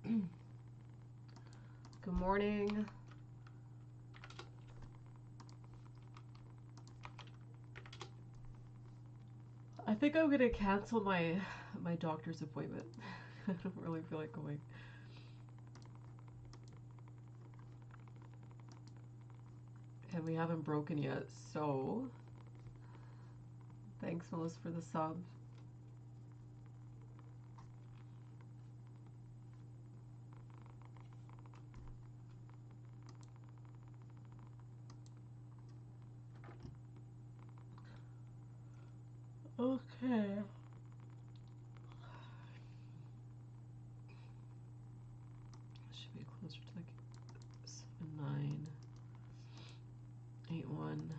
Good morning. I think I'm gonna cancel my doctor's appointment. I don't really feel like going. And we haven't broken yet, so thanks, Melissa, for the sub. Okay. Should be closer to like 7981.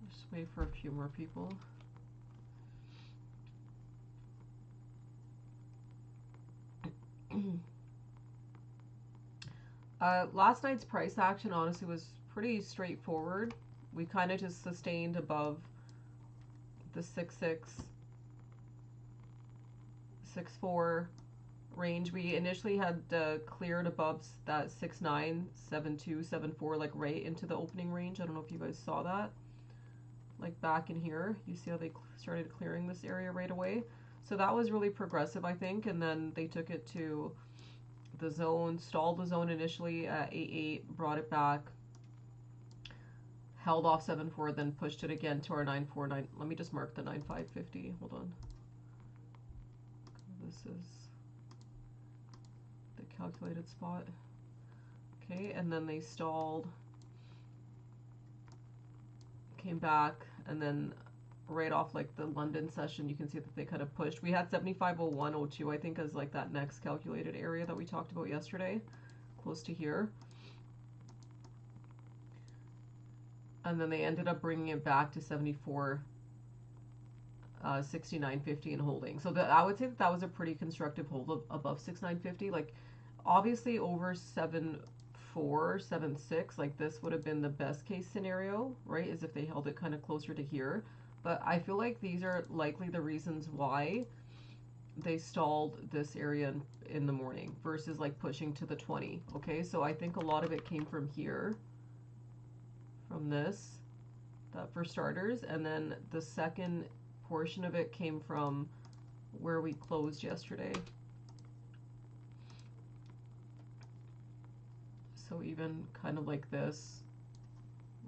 Just wait for a few more people. Last night's price action honestly was pretty straightforward. We kind of just sustained above the 6.6, 6.4 range. We initially had cleared above that 6.9, 7.2, 7.4, like right into the opening range. I don't know if you guys saw that. Like back in here, you see how they started clearing this area right away. So that was really progressive, I think. And then they took it to the zone, stalled the zone initially at 8.8, brought it back, held off 7.4, then pushed it again to our 9.49. Let me just mark the 9.550. Hold on. This is the calculated spot. Okay, and then they stalled, came back, and then right off like the London session, you can see that they kind of pushed. We had 75.01.02, I think, as like that next calculated area that we talked about yesterday, close to here. And then they ended up bringing it back to 74, 69.50 and holding. So I would say that was a pretty constructive hold above 69.50. Like obviously over 7.4, 7.6, like this would have been the best case scenario, right? Is if they held it kind of closer to here. But I feel like these are likely the reasons why they stalled this area in the morning versus like pushing to the 20. Okay, so I think a lot of it came from here, from this, that for starters, and then the second portion of it came from where we closed yesterday. So even kind of like this,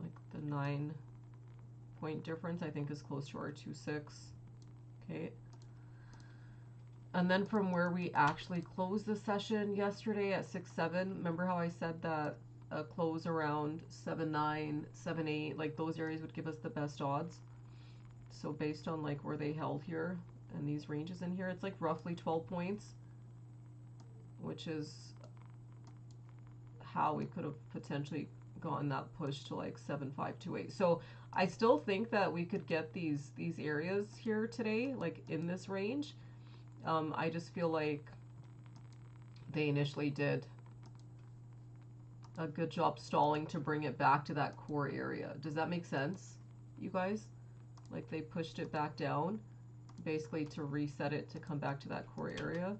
like the 9-point difference, I think is close to our 2.6. Okay. And then from where we actually closed the session yesterday at 6.7, remember how I said that a close around 7.9, 7.8, like those areas would give us the best odds. So based on like where they held here and these ranges in here, it's like roughly 12 points, which is how we could have potentially gotten that push to like 7.528. So I still think that we could get these areas here today, like in this range. I just feel like they initially did a good job stalling to bring it back to that core area. Does that make sense, you guys? Like they pushed it back down, basically to reset it to come back to that core area.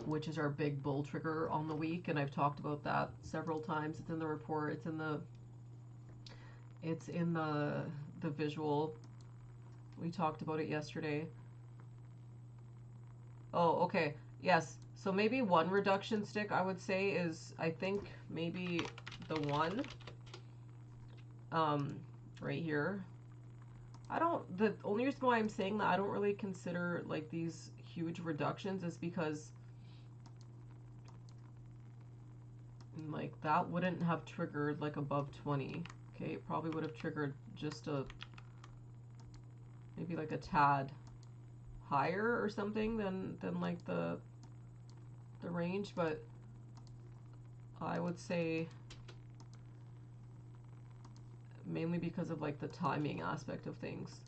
Which is our big bull trigger on the week, and I've talked about that several times. It's in the report, it's in the visual. We talked about it yesterday. Oh, okay. Yes. So maybe one reduction stick I would say is, I think maybe the one right here. The only reason why I'm saying that I don't really consider like these huge reductions is because like that wouldn't have triggered like above 20. Okay, it probably would have triggered just maybe like a tad higher or something than like the range, but I would say mainly because of like the timing aspect of things.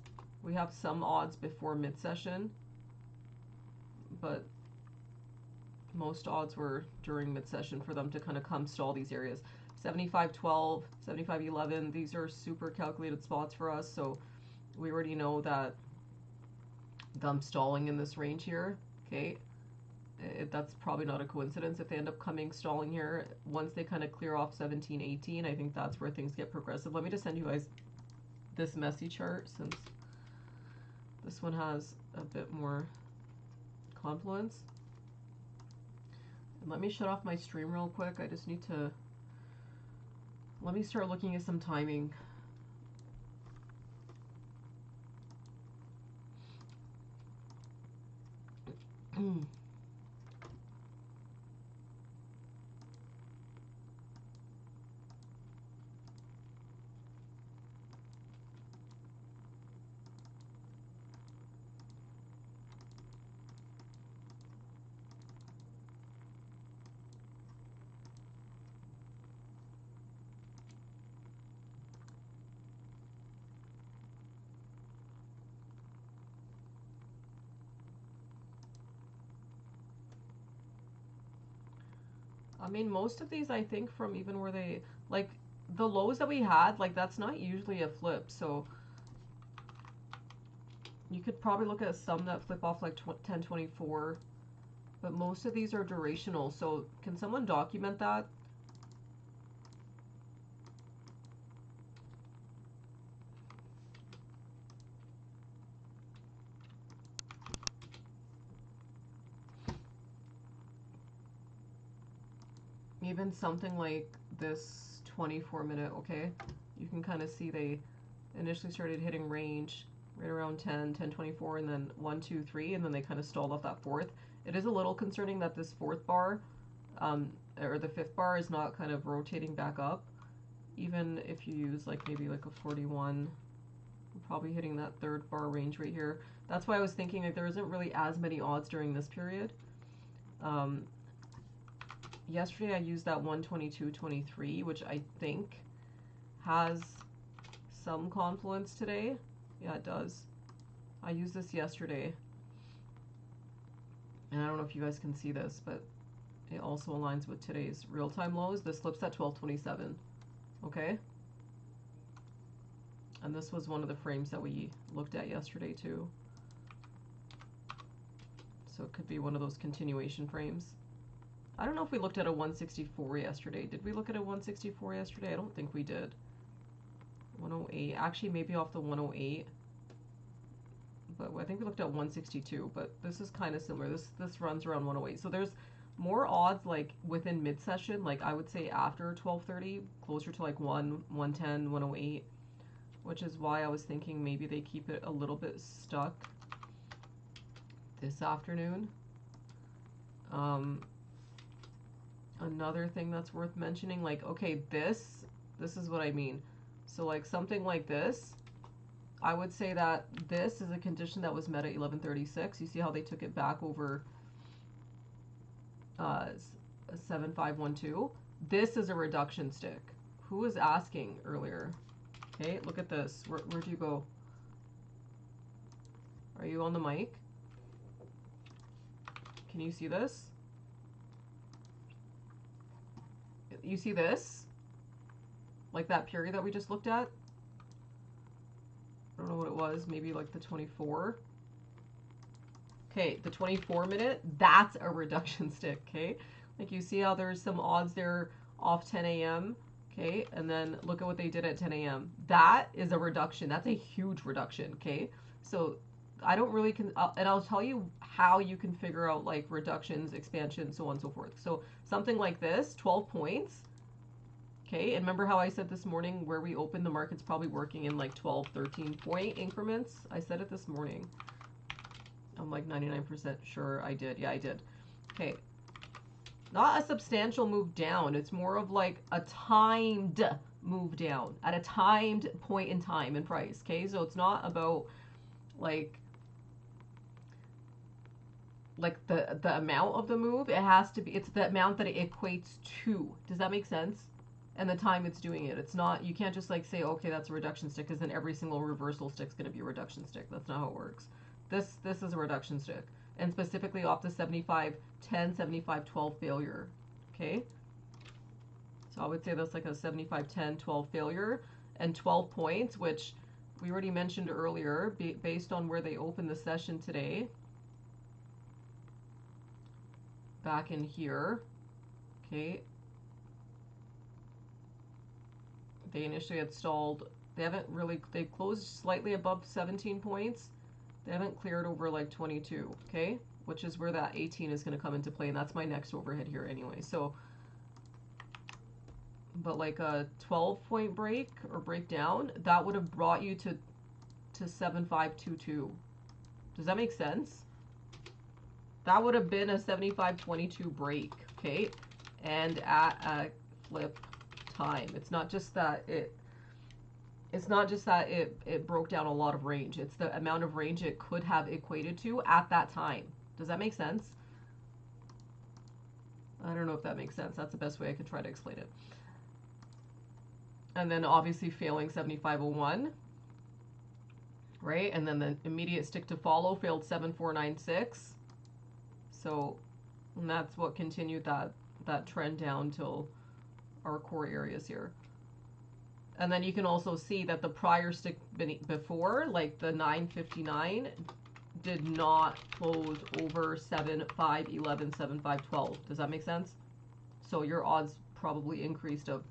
We have some odds before mid-session, but most odds were during mid-session for them to kind of come stall these areas. 75.12, 75.11, these are super calculated spots for us, so we already know that them stalling in this range here, okay, that's probably not a coincidence if they end up coming stalling here. Once they kind of clear off 17, 18, I think that's where things get progressive. Let me just send you guys this messy chart, since this one has a bit more confluence. And let me shut off my stream real quick. I just need to, let me start looking at some timing. I mean, most of these, I think, from even where they, like, the lows that we had, like, that's not usually a flip, so you could probably look at some that flip off, like, 1024, but most of these are durational, so can someone document that? Even something like this 24-minute, okay? You can kind of see they initially started hitting range right around 10, 1024, and then 1, 2, 3, and then they kind of stalled off that fourth. It is a little concerning that this fourth bar, or the fifth bar, is not kind of rotating back up. Even if you use like maybe like a 41, we're probably hitting that third bar range right here. That's why I was thinking like there isn't really as many odds during this period. Yesterday I used that 122.23, which I think has some confluence today. Yeah, it does. I used this yesterday. And I don't know if you guys can see this, but it also aligns with today's real-time lows. This flips at 1227. Okay? And this was one of the frames that we looked at yesterday too. So it could be one of those continuation frames. I don't know if we looked at a 164 yesterday. Did we look at a 164 yesterday? I don't think we did. 108. Actually, maybe off the 108. But I think we looked at 162. But this is kind of similar. This runs around 108. So there's more odds like within mid-session. Like I would say after 12:30, closer to like 110, 108. Which is why I was thinking maybe they keep it a little bit stuck this afternoon. Another thing that's worth mentioning, like, okay, this is what I mean. So like something like this, I would say that this is a condition that was met at 1136. You see how they took it back over 7512. This is a reduction stick. Who was asking earlier? Okay, look at this. Where'd you go? Are you on the mic? Can you see this? You see this? Like that period that we just looked at? I don't know what it was. Maybe like the 24. Okay, the 24-minute, that's a reduction stick, okay? Like you see how there's some odds there off 10 a.m., okay? And then look at what they did at 10 a.m. That is a reduction. That's a huge reduction, okay? So I don't really, and I'll tell you how you can figure out like reductions, expansions, so on and so forth. So something like this, 12 points, okay? And remember how I said this morning where we opened the market's probably working in like 12, 13 point increments? I said it this morning. I'm like 99% sure I did. Yeah, I did. Okay. Not a substantial move down. It's more of like a timed move down at a timed point in time in price. Okay, so it's not about like the amount of the move. It has to be, it's the amount that it equates to. Does that make sense? and the time it's doing it. It's not, you can't just like say, okay, that's a reduction stick, because then every single reversal stick's going to be a reduction stick. That's not how it works. This is a reduction stick, and specifically off the 75-10, 75-12 failure. Okay, so I would say that's like a 75-10, 12 failure, and 12 points, which we already mentioned earlier, based on where they opened the session today. Back in here, okay. They initially had stalled. They haven't really, they closed slightly above 17 points. They haven't cleared over like 22, okay? Which is where that 18 is going to come into play, and that's my next overhead here anyway. So, but like a 12-point break or breakdown, that would have brought you to 7522. Does that make sense? That would have been a 7522 break, okay? And at a flip time. It's not just that it broke down a lot of range. It's the amount of range it could have equated to at that time. Does that make sense? I don't know if that makes sense. That's the best way I could try to explain it. And then obviously failing 7501, right? And then the immediate stick to follow failed 7496. So, and that's what continued that trend down till our core areas here. And then you can also see that the prior stick before, like the 959, did not close over 7, 5, 11, 7, 5, 12. Does that make sense? So your odds probably increased of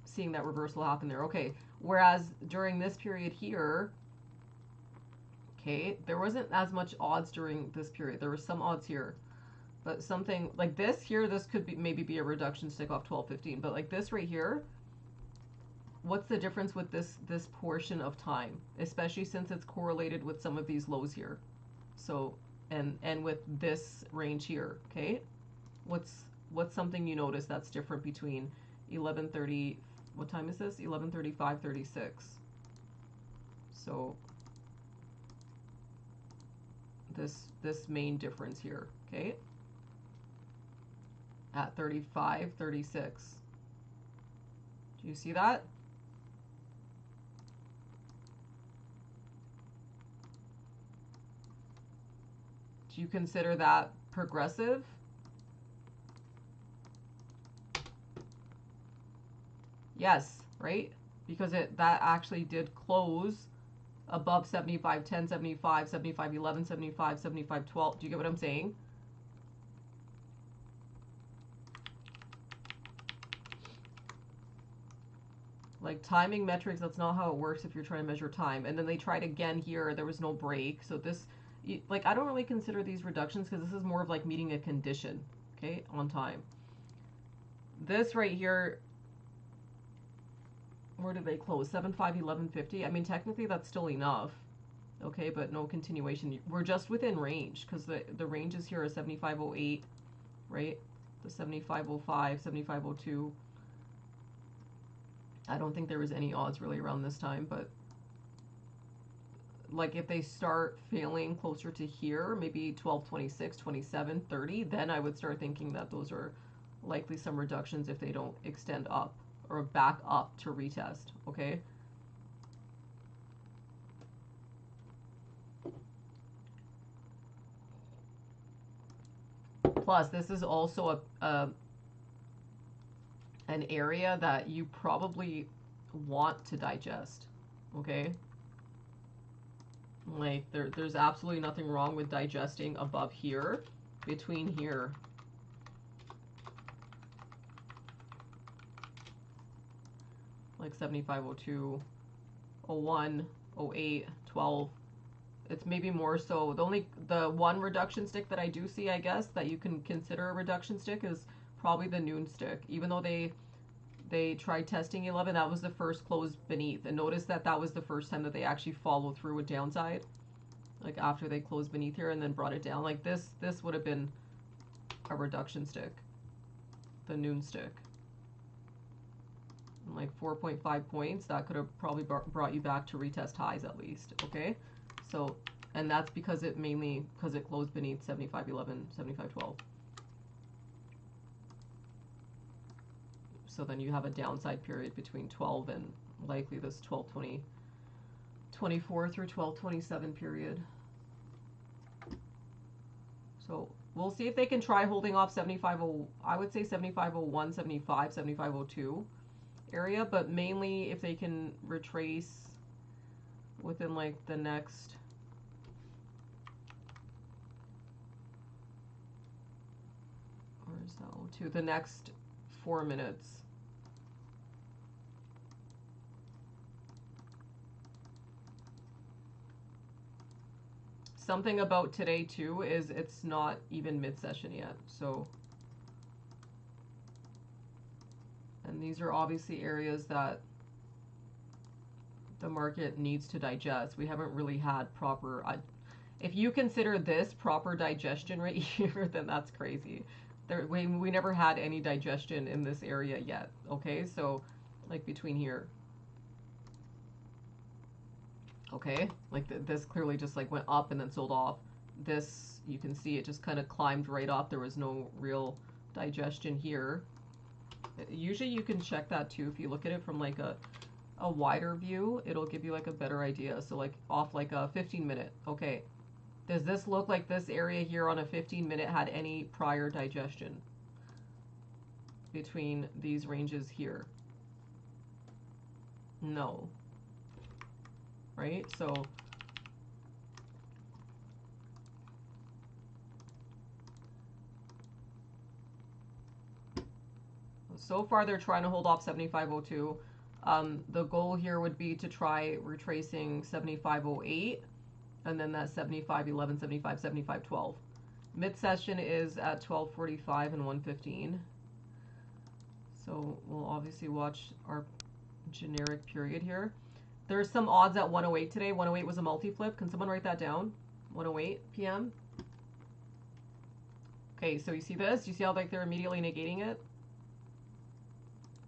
seeing that reversal happen there. Okay, whereas during this period here, okay, there wasn't as much odds during this period. There was some odds here. But something like this here, this could be maybe be a reduction stick off 1215. But like this right here, what's the difference with this portion of time, especially since it's correlated with some of these lows here? So and with this range here, okay? What's something you notice that's different between 11:30? What time is this? 11:35, 36. So this main difference here, okay? At 35, 36. Do you see that? Do you consider that progressive? Yes, right? Because that actually did close above 75, 10, 75, 75, 11, 75, 75, 12. Do you get what I'm saying? Like timing metrics, that's not how it works if you're trying to measure time. And then they tried again here, there was no break. So this, like, I don't really consider these reductions because this is more of like meeting a condition, okay, on time. This right here, where did they close? 7, 5, 11, 50. I mean, technically that's still enough, okay, but no continuation. We're just within range because the ranges here are 7508, right? The 7505, 7502. I don't think there was any odds really around this time, but like if they start failing closer to here, maybe 12, 26, 27, 30, then I would start thinking that those are likely some reductions if they don't extend up or back up to retest, okay? Plus, this is also an area that you probably want to digest, okay? Like, there's absolutely nothing wrong with digesting above here, between here. Like 7502, 01, 08, 12. It's maybe more so. The one reduction stick that I do see, I guess, that you can consider a reduction stick is probably the noon stick. Even though they tried testing 11, that was the first close beneath. And notice that was the first time that they actually followed through with downside. Like after they closed beneath here and then brought it down. Like this would have been a reduction stick. The noon stick. And like 4.5 points, that could have probably brought you back to retest highs at least, okay? So, and that's because it closed beneath 75.11, 75.12. So then you have a downside period between 12 and likely this 1220 24 through 1227 period. So we'll see if they can try holding off 75.0, I would say 75.01, 75, 75.02 area, but mainly if they can retrace within like the next, where is that, 02, the next 4 minutes. Something about today too is it's not even mid-session yet, so, and these are obviously areas that the market needs to digest. We haven't really had proper, if you consider this proper digestion right here, then that's crazy. We never had any digestion in this area yet, okay? So, like between here. Okay, like this clearly just like went up and then sold off. This, you can see it just kind of climbed right up. There was no real digestion here. Usually you can check that too. If you look at it from like a wider view, it'll give you like a better idea. So like off like a 15-minute. Okay, does this look like this area here on a 15-minute had any prior digestion between these ranges here? No. Right? So far they're trying to hold off 75.02. The goal here would be to try retracing 75.08 and then that 75.11, 75, 75.12. Mid-session is at 12:45 and 1:15. So we'll obviously watch our generic period here. There's some odds at 108 today. 108 was a multi-flip. Can someone write that down? 108 p.m. Okay, so you see this? You see how like they're immediately negating it?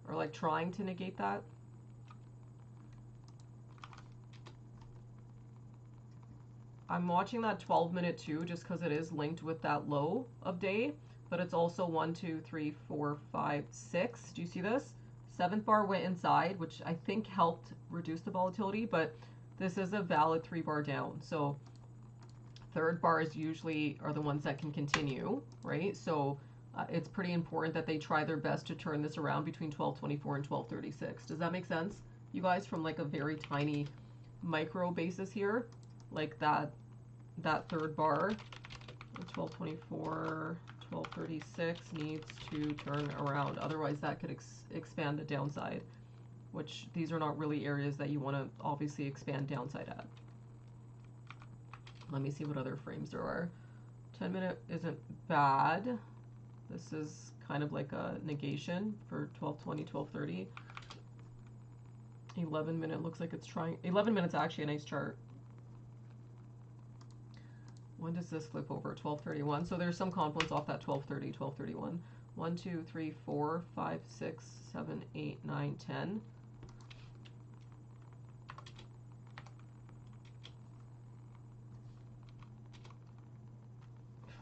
Or like trying to negate that? I'm watching that 12-minute too, just because it is linked with that low of day, but it's also 1, 2, 3, 4, 5, 6. Do you see this? 7th bar went inside, which I think helped reduce the volatility, but this is a valid 3-bar down. So 3rd bars usually are the ones that can continue, right? So it's pretty important that they try their best to turn this around between 12:24 and 12:36. Does that make sense, you guys, from like a very tiny micro basis here? Like that 3rd bar, 12:24, 12:36 needs to turn around. Otherwise, that could expand the downside, which these are not really areas that you want to obviously expand downside at. Let me see what other frames there are. 10-minute isn't bad. This is kind of like a negation for 12:20, 12:30. 11-minute looks like it's trying. 11 minutes actually a nice chart. When does this flip over? 12:31. So there's some confluence off that 12:30, 12:31. 1, 2, 3, 4, 5, 6, 7, 8, 9, 10.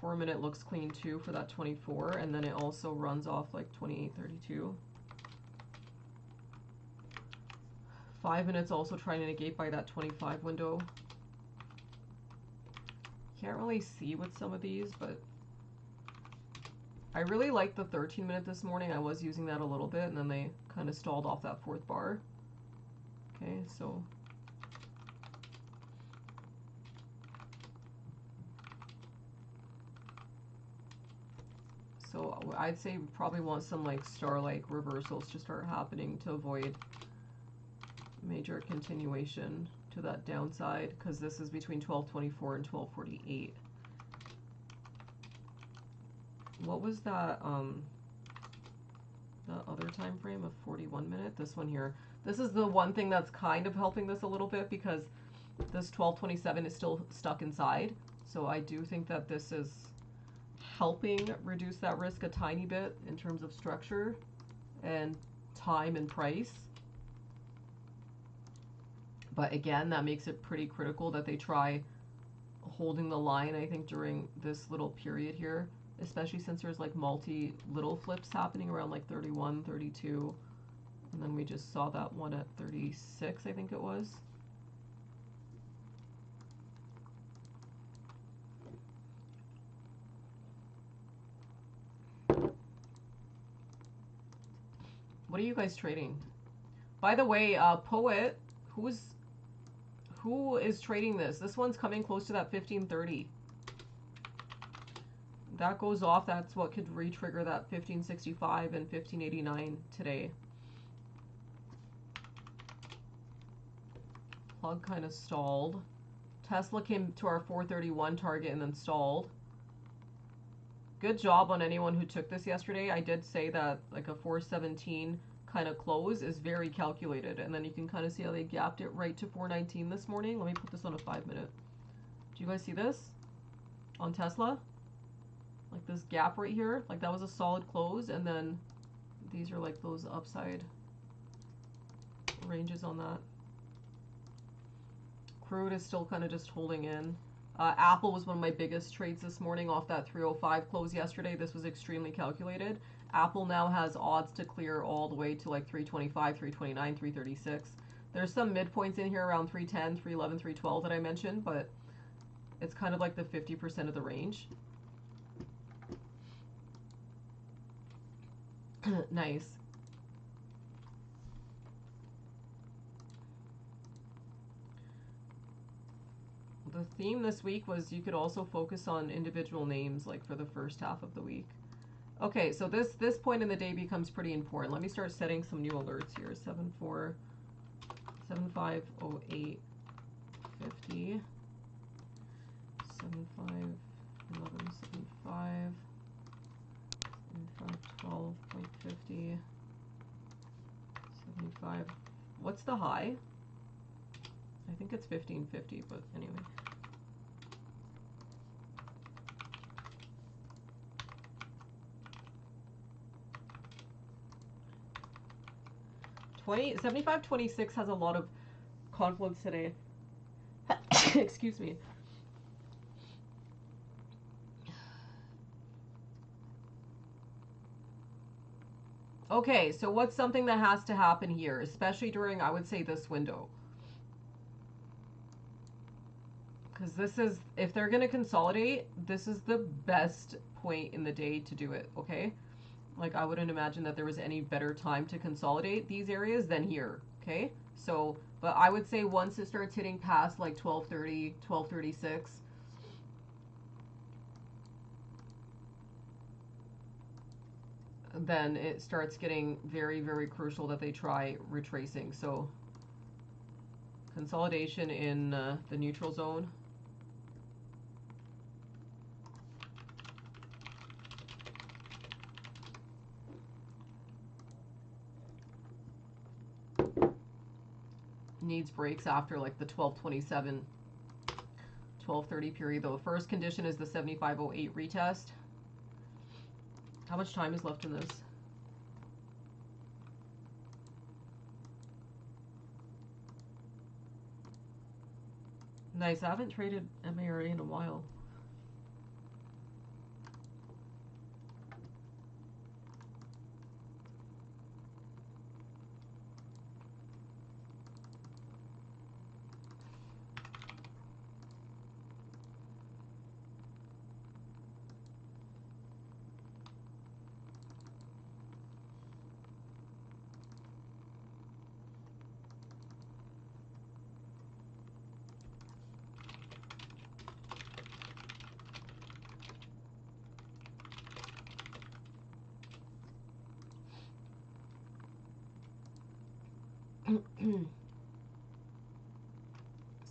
Four-minute looks clean too for that 24, and then it also runs off like 28:32. 5 minutes also trying to negate by that 25 window. Can't really see with some of these, but I really liked the 13-minute this morning. I was using that a little bit, and then they kind of stalled off that 4th bar. Okay, so I'd say we probably want some like star-like reversals to start happening to avoid major continuation to that downside, because this is between 12:24 and 12:48. What was that the other time frame of 41-minute? This one here. This is the one thing that's kind of helping this a little bit, because this 12:27 is still stuck inside. So I do think that this is helping reduce that risk a tiny bit in terms of structure and time and price. But again, that makes it pretty critical that they try holding the line, I think, during this little period here. especially since there's like multi little flips happening around like 31, 32, and then we just saw that one at 36, I think it was. What are you guys trading? By the way, Poet, who is trading this? This one's coming close to that 1530. That goes off. That's what could re-trigger that 1565 and 1589 today. Plug kind of stalled. Tesla came to our 431 target and then stalled. Good job on anyone who took this yesterday. I did say that like a 417 kind of close is very calculated, and then you can kind of see how they gapped it right to 419 this morning. Let me put this on a 5-minute. Do you guys see this on Tesla? Like this gap right here, like that was a solid close, and then these are like those upside ranges on that. Crude is still kind of just holding in. Apple was one of my biggest trades this morning off that 305 close yesterday. This was extremely calculated. Apple now has odds to clear all the way to like 325, 329, 336. There's some midpoints in here around 310, 311, 312 that I mentioned, but it's kind of like the 50% of the range. Nice. The theme this week was you could also focus on individual names like for the first half of the week. Okay, so this point in the day becomes pretty important. Let me start setting some new alerts here. 74, 7508, 50, 75, 11, 75, 75, 12.50, 75. What's the high? I think it's 1550, but anyway. 75.26 has a lot of confluence today. Excuse me. Okay, so what's something that has to happen here, especially during, I would say, this window? Because this is, if they're going to consolidate, this is the best point in the day to do it, okay? Like, I wouldn't imagine that there was any better time to consolidate these areas than here, okay? So, but I would say once it starts hitting past, like, 1230, 1236, then it starts getting very, very crucial that they try retracing. So, consolidation in the neutral zone. Needs breaks after like the 1227, 1230 period though. First condition is the 7508 retest. How much time is left in this? Nice. I haven't traded MARA in a while.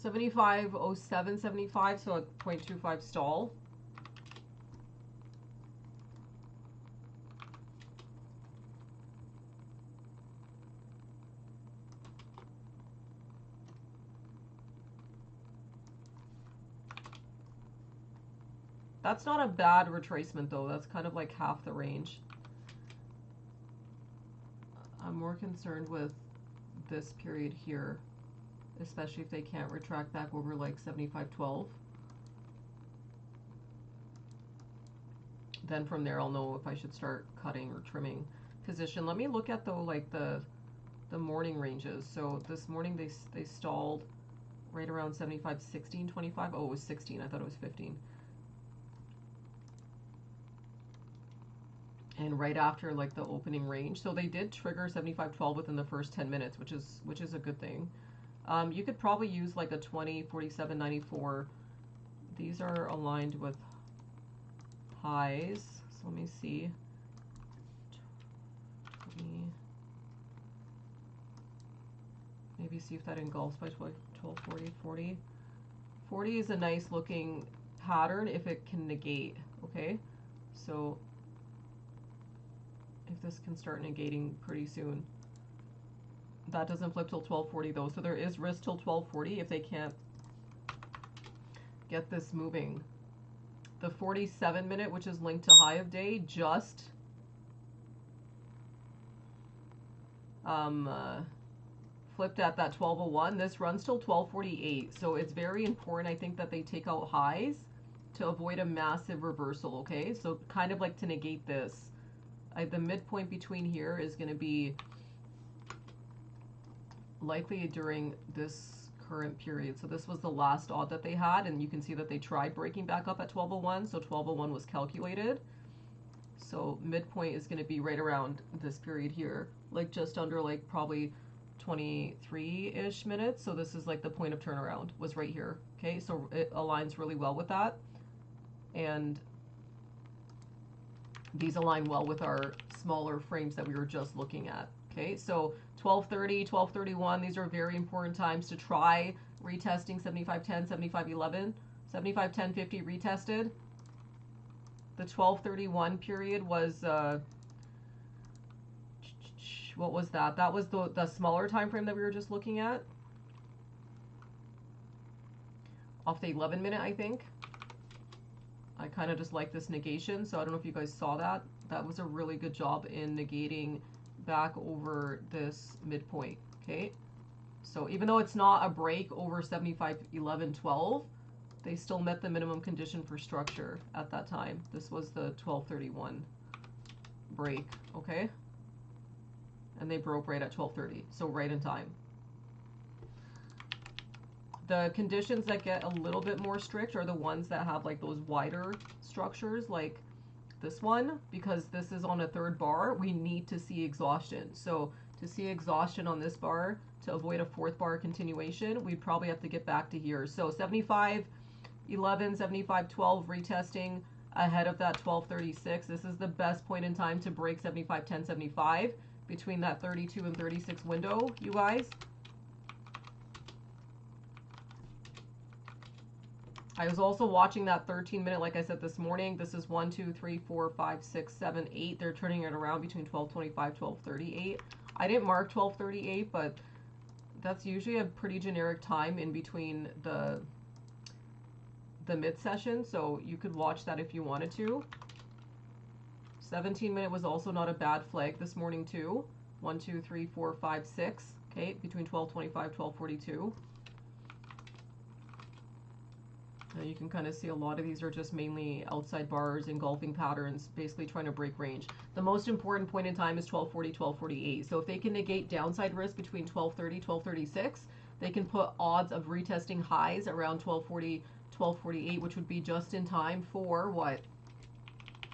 $75.07.75, so a 0.25 stall. That's not a bad retracement though. That's kind of like half the range. I'm more concerned with this period here, especially if they can't retract back over like 75.12. Then from there I'll know if I should start cutting or trimming position. Let me look at though like the morning ranges. So this morning they stalled right around 75, 16, 25. Oh, it was 16. I thought it was 15. And right after like the opening range, so they did trigger 75.12 within the first 10 minutes, which is a good thing. You could probably use like a 20, 47.94. These are aligned with highs. So let me see. 20. Maybe see if that engulfs by 12, 40, 40. 40 is a nice looking pattern if it can negate, okay? So if this can start negating pretty soon. That doesn't flip till 1240 though, so there is risk till 1240 if they can't get this moving. The 47 minute, which is linked to high of day, just flipped at that 1201. This runs till 1248, so it's very important, I think, that they take out highs to avoid a massive reversal, okay? So kind of like to negate this. The midpoint between here is going to be likely during this current period. So this was the last odd that they had, and you can see that they tried breaking back up at 1201, so 1201 was calculated. So midpoint is going to be right around this period here, like just under like probably 23-ish minutes. So this is like the point of turnaround was right here. Okay, so it aligns really well with that. And these align well with our smaller frames that we were just looking at. Okay, so 1230, 1231, these are very important times to try retesting 7510, 7511, 751050 retested. The 1231 period was, what was that? That was the smaller time frame that we were just looking at. Off the 11 minute, I think. I kind of just like this negation, so I don't know if you guys saw that. That was a really good job in negating back over this midpoint, okay? So even though it's not a break over 75, 11, 12, they still met the minimum condition for structure at that time. This was the 1231 break, okay? And they broke right at 1230, so right in time. The conditions that get a little bit more strict are the ones that have like those wider structures, like this one, because this is on a third bar, we need to see exhaustion. So to see exhaustion on this bar, to avoid a fourth bar continuation, we'd probably have to get back to here. So 75, 11, 75, 12 retesting ahead of that 1236. This is the best point in time to break 75, 10, 75 between that 32 and 36 window, you guys. I was also watching that 13 minute, like I said this morning. This is 1, 2, 3, 4, 5, 6, 7, 8. They're turning it around between 1225, 1238. I didn't mark 1238, but that's usually a pretty generic time in between the mid session, so you could watch that if you wanted to. 17 minute was also not a bad flag this morning too. 1, 2, 3, 4, 5, 6. Okay, between 1225, 1242. You can kind of see a lot of these are just mainly outside bars, engulfing patterns, basically trying to break range. The most important point in time is 1240, 1248. So if they can negate downside risk between 1230, 1236, they can put odds of retesting highs around 1240, 1248, which would be just in time for what?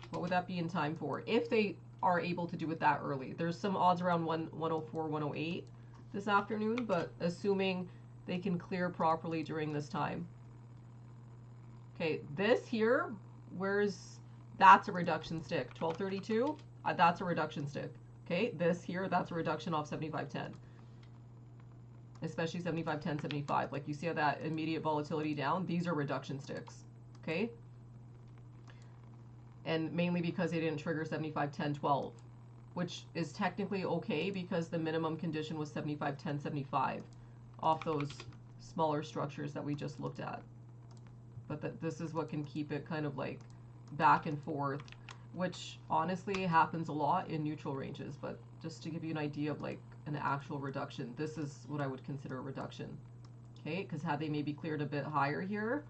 What would that be in time for? If they are able to do it that early. There's some odds around 104, 108 this afternoon, but assuming they can clear properly during this time. Okay, this here, that's a reduction stick. 1232, that's a reduction stick. Okay, this here, that's a reduction off 7510. Especially 7510, 75. Like you see how that immediate volatility down, these are reduction sticks. Okay? And mainly because they didn't trigger 7510, 12. Which is technically okay because the minimum condition was 7510, 75 off those smaller structures that we just looked at. But this is what can keep it kind of like back and forth, which honestly happens a lot in neutral ranges. But just to give you an idea of like an actual reduction, this is what I would consider a reduction. Okay, because had they maybe cleared a bit higher here,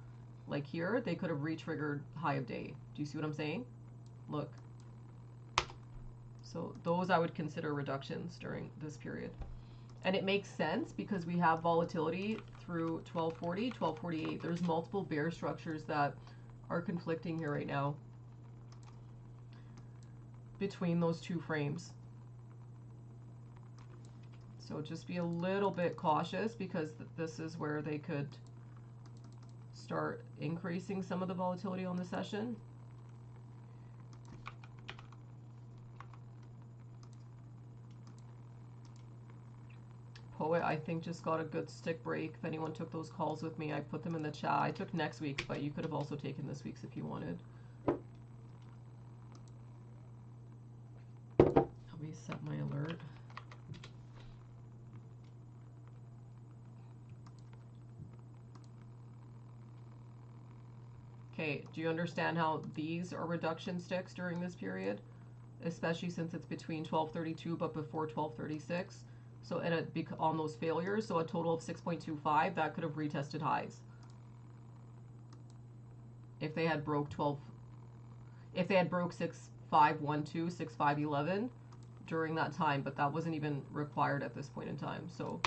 like here, they could have re-triggered high of day. Do you see what I'm saying? Look. So those I would consider reductions during this period. And it makes sense because we have volatility through 1240, 1248. There's multiple bear structures that are conflicting here right now between those two frames. So just be a little bit cautious because this is where they could start increasing some of the volatility on the session. Poet, I think, just got a good stick break. If anyone took those calls with me, I put them in the chat. I took next week, but you could have also taken this week's if you wanted. Let me set my alert. Okay, do you understand how these are reduction sticks during this period? Especially since it's between 1232 but before 1236. So on those failures, so a total of 6.25, that could have retested highs. If they had broke 6512, 6511 during that time, but that wasn't even required at this point in time. So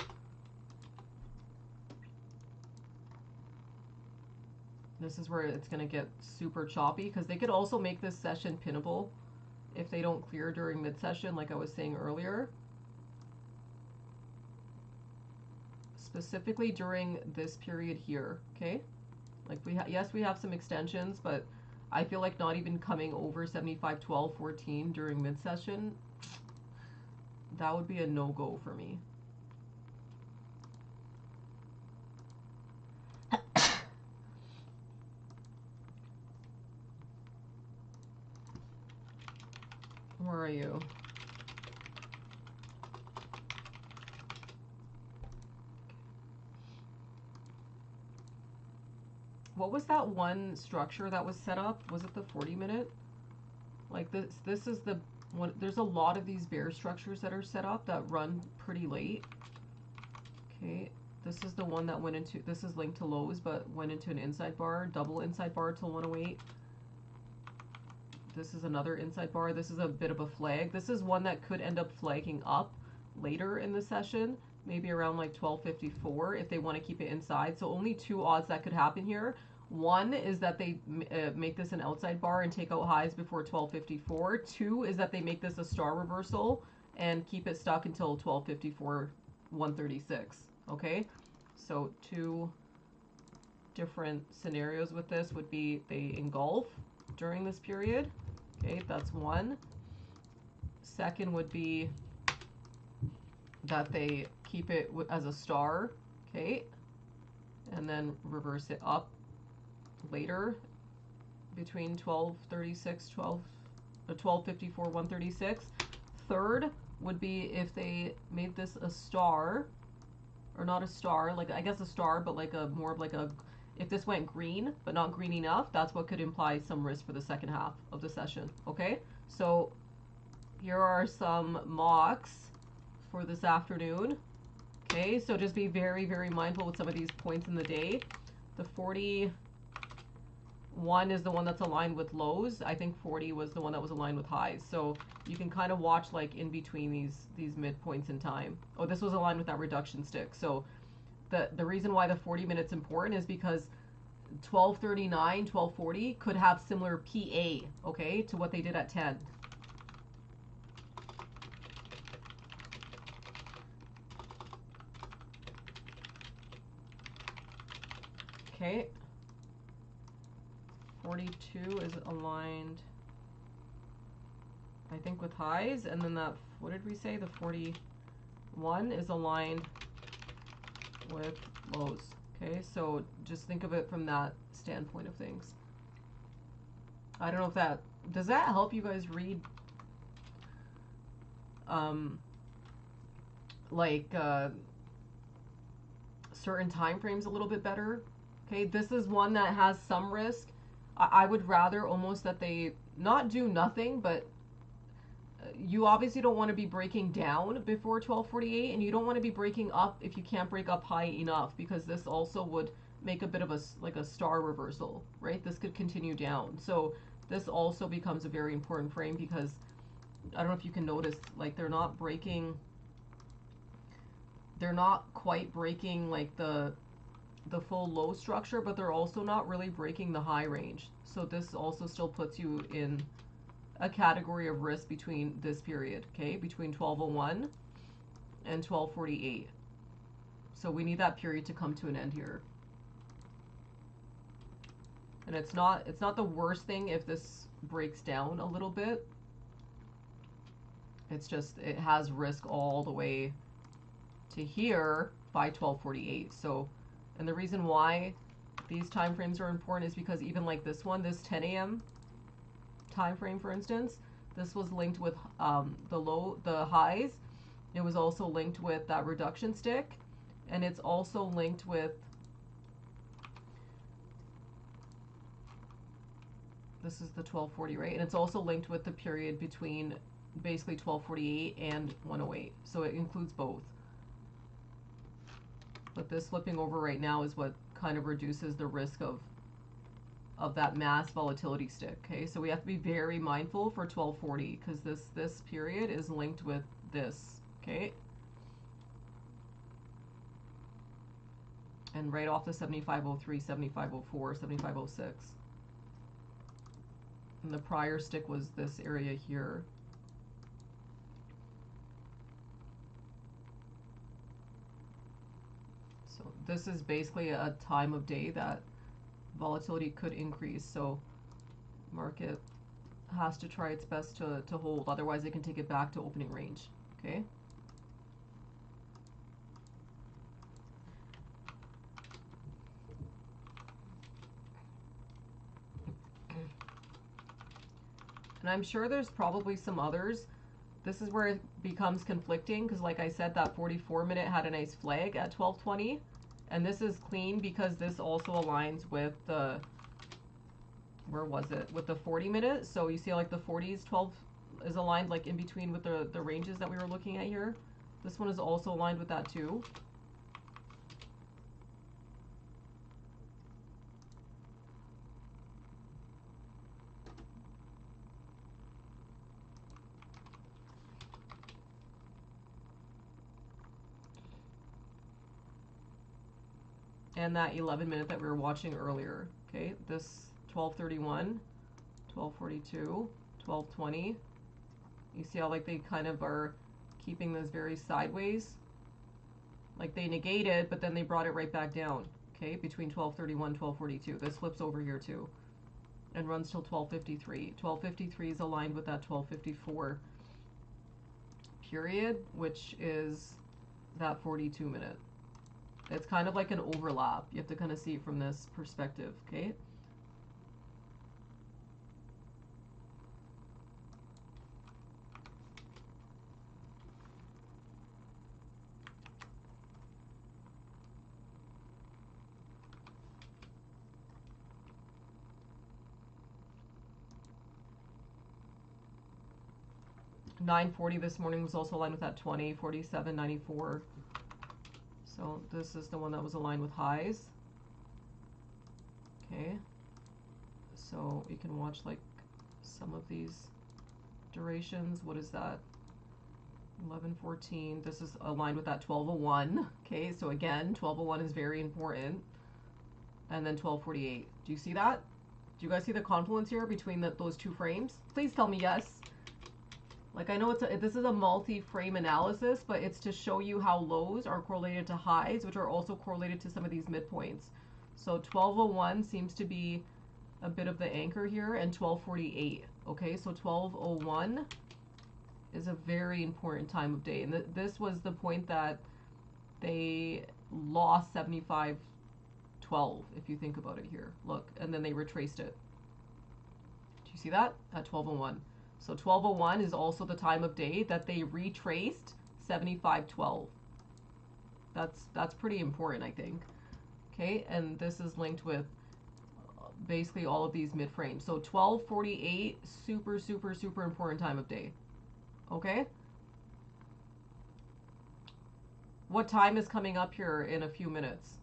this is where it's going to get super choppy because they could also make this session pinnable if they don't clear during mid-session, like I was saying earlier. Specifically during this period here, okay? Like yes, we have some extensions, but I feel like not even coming over 75.12.14 during mid-session, that would be a no-go for me. Where are you? What was that one structure that was set up? Was it the 40-minute? Like this is the one. There's a lot of these bear structures that are set up that run pretty late. Okay, this is the one that went into, this is linked to lows but went into an inside bar, double inside bar till 108. This is another inside bar. This is a bit of a flag. This is one that could end up flagging up later in the session, maybe around like 1254 if they want to keep it inside. So only two odds that could happen here. One is that they make this an outside bar and take out highs before 1254. Two is that they make this a star reversal and keep it stuck until 1254, 136. Okay, so two different scenarios with this would be they engulf during this period. Okay, that's one. Second would be that they keep it as a star, okay, and then reverse it up later between 1236, 1254, 136. Third would be if they made this a star, or not a star, like I guess a star, but like a more of like a, if this went green but not green enough, that's what could imply some risk for the second half of the session. Okay, so here are some mocks for this afternoon. Okay, so just be very, very mindful with some of these points in the day. The 41 is the one that's aligned with lows. I think 40 was the one that was aligned with highs. So you can kind of watch like in between these midpoints in time. Oh, this was aligned with that reduction stick. So the reason why the 40 minutes important is because 1239, 1240 could have similar PA, okay, to what they did at 10. Okay. 42 is aligned, I think, with highs, and then that, what did we say? The 41 is aligned with lows. Okay, so just think of it from that standpoint of things. I don't know if that, does that help you guys read certain time frames a little bit better? Okay, this is one that has some risk. I would rather almost that they not do nothing, but you obviously don't want to be breaking down before 1248, and you don't want to be breaking up if you can't break up high enough, because this also would make a bit of a like a star reversal, right? This could continue down. So This also becomes a very important frame because I don't know if you can notice, like they're not breaking, they're not quite breaking like the full low structure, but they're also not really breaking the high range. So this also still puts you in a category of risk between this period, okay, between 1201 and 1248. So we need that period to come to an end here. And it's not the worst thing if this breaks down a little bit. It's just it has risk all the way to here by 1248. So, and the reason why these time frames are important is because even like this one, this 10 a.m. time frame, for instance, this was linked with the highs. It was also linked with that reduction stick, and it's also linked with this is the 1240, right? And it's also linked with the period between basically 1248 and 108. So it includes both. But this flipping over right now is what kind of reduces the risk of that mass volatility stick. Okay, so we have to be very mindful for 1240 because this period is linked with this. Okay, and right off the 7503, 7504, 7506. And the prior stick was this area here. So this is basically a time of day that volatility could increase. So market has to try its best to hold. Otherwise, it can take it back to opening range. Okay. And I'm sure there's probably some others. This is where it becomes conflicting because like I said, that 44 minute had a nice flag at 1220. And this is clean because this also aligns with the, where was it? With the 40 minute. So you see like the 40s, 12 is aligned like in between with the ranges that we were looking at here. This one is also aligned with that too. And that 11 minute that we were watching earlier. Okay, this 1231, 1242, 1220. You see how like they kind of are keeping this very sideways? Like they negated, but then they brought it right back down. Okay, between 1231, 1242. This flips over here too. And runs till 1253. 1253 is aligned with that 1254 period, which is that 42 minute. It's kind of like an overlap. You have to kind of see it from this perspective, okay? $9.40 this morning was also aligned with that 20, 47.94. So this is the one that was aligned with highs. Okay. So you can watch like some of these durations. What is that? 11:14. This is aligned with that 12:01. Okay, so again, 12:01 is very important. And then 12:48. Do you see that? Do you guys see the confluence here between those two frames? Please tell me yes. Like I know this is a multi-frame analysis, but it's to show you how lows are correlated to highs, which are also correlated to some of these midpoints. So 12:01 seems to be a bit of the anchor here, and 12:48. Okay, so 12:01 is a very important time of day, and this was the point that they lost 75.12. If you think about it here, look, and then they retraced it. Do you see that at 12:01? So 12:01 is also the time of day that they retraced 75.12. That's pretty important, I think. Okay, and this is linked with basically all of these mid frames. So 12:48, super, super, super important time of day. Okay? What time is coming up here in a few minutes?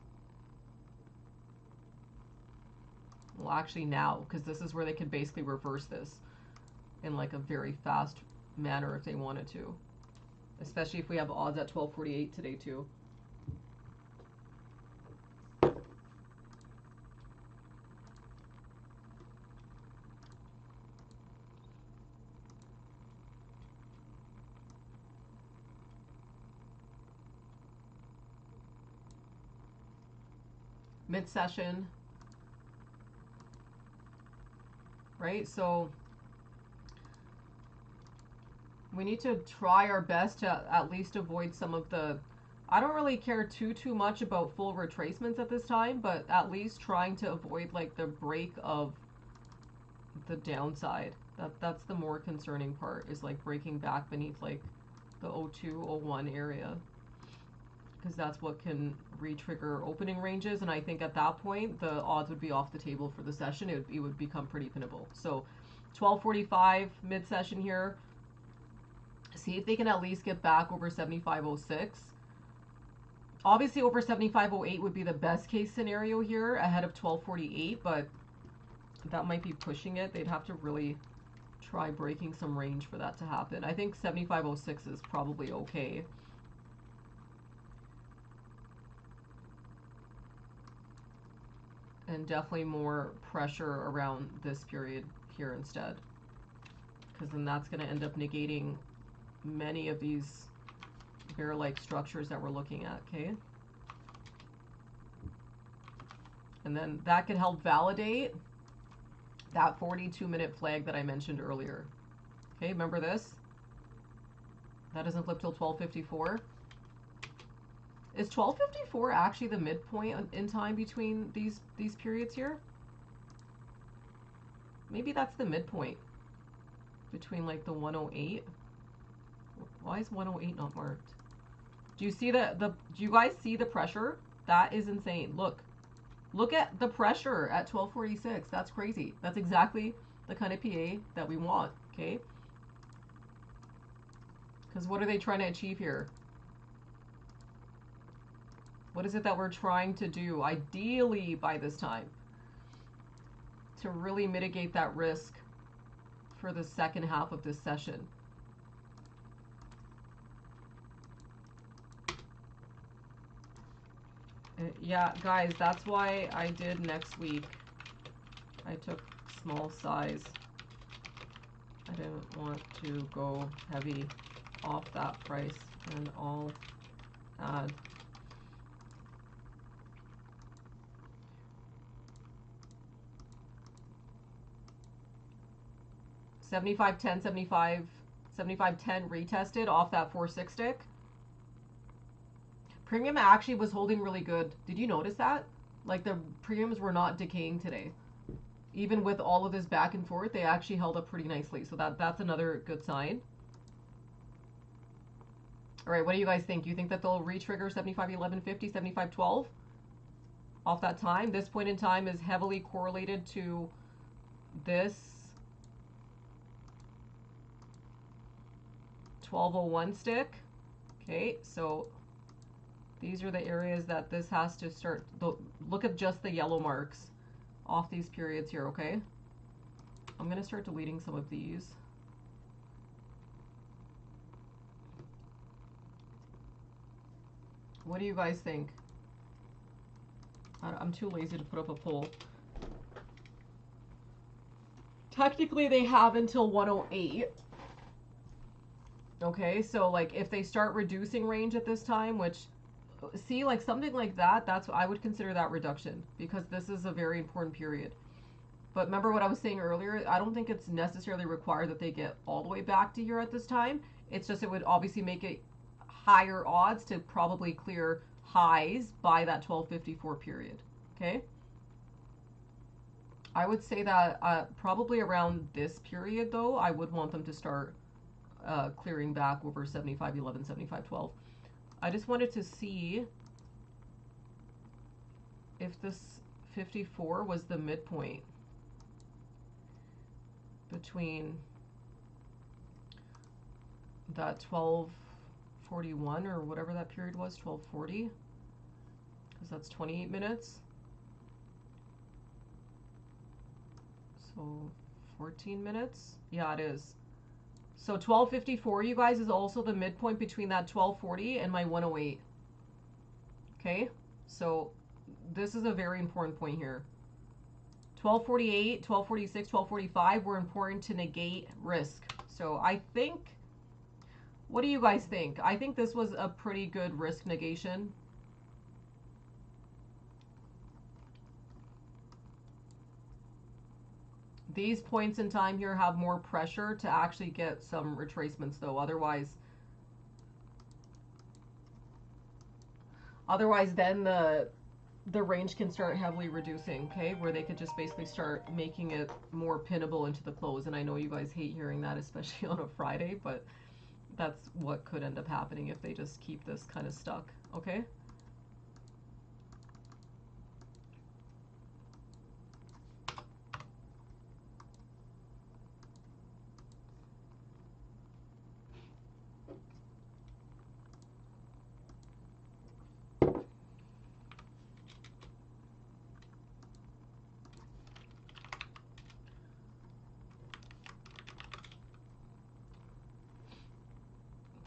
Well, actually now, because this is where they could basically reverse this in like a very fast manner if they wanted to. Especially if we have odds at 1248 today too. Mid-session, right? So we need to try our best to at least avoid some of the, I don't really care too much about full retracements at this time, but at least trying to avoid like the break of the downside. That's the more concerning part, is like breaking back beneath like the 02, 01 area, because that's what can re-trigger opening ranges, and I think at that point the odds would be off the table for the session. It would become pretty pinnable. So 1245 mid-session here. See if they can at least get back over 7506. Obviously over 7508 would be the best case scenario here ahead of 1248, but that might be pushing it. They'd have to really try breaking some range for that to happen. I think 7506 is probably okay. And definitely more pressure around this period here instead, because then that's going to end up negating many of these bear-like structures that we're looking at, okay? And then that could help validate that 42-minute flag that I mentioned earlier. Okay, remember this? That doesn't flip till 1254. Is 1254 actually the midpoint in time between these periods here? Maybe that's the midpoint between like the 108. Why is 108 not marked? Do you see do you guys see the pressure? That is insane. Look at the pressure at 1246. That's crazy. That's exactly the kind of PA that we want, okay? Because what are they trying to achieve here? What is it that we're trying to do, ideally, by this time, to really mitigate that risk for the second half of this session? Yeah, guys, that's why I did next week. I took small size. I didn't want to go heavy off that price, and I'll add 75.10, 75.10 retested off that 4-6 stick. Premium actually was holding really good. Did you notice that? Like the premiums were not decaying today. Even with all of this back and forth, they actually held up pretty nicely. So that's another good sign. All right, what do you guys think? Do you think that they'll re-trigger 75.11.50, 75.12 off that time? This point in time is heavily correlated to this 1201 stick. Okay, so these are the areas that this has to start. Look at just the yellow marks off these periods here, okay? I'm going to start deleting some of these. What do you guys think? I'm too lazy to put up a poll. Technically, they have until 108. Okay, so like if they start reducing range at this time, which, see, like something like that, I would consider that reduction, because this is a very important period. But remember what I was saying earlier, I don't think it's necessarily required that they get all the way back to here at this time. It's just it would obviously make it higher odds to probably clear highs by that 1254 period. Okay? I would say that probably around this period, though, I would want them to start clearing back over 75.11, 75.12. I just wanted to see if this 54 was the midpoint between that 1241 or whatever that period was, 1240, because that's 28 minutes. So 14 minutes? Yeah, it is. So 1254, you guys, is also the midpoint between that 1240 and my 108. Okay? So this is a very important point here. 1248, 1246, 1245 were important to negate risk. So I think, what do you guys think? I think this was a pretty good risk negation. These points in time here have more pressure to actually get some retracements though. Otherwise then the range can start heavily reducing, okay? Where they could just basically start making it more pinnable into the close. And I know you guys hate hearing that, especially on a Friday, but that's what could end up happening if they just keep this kind of stuck, okay?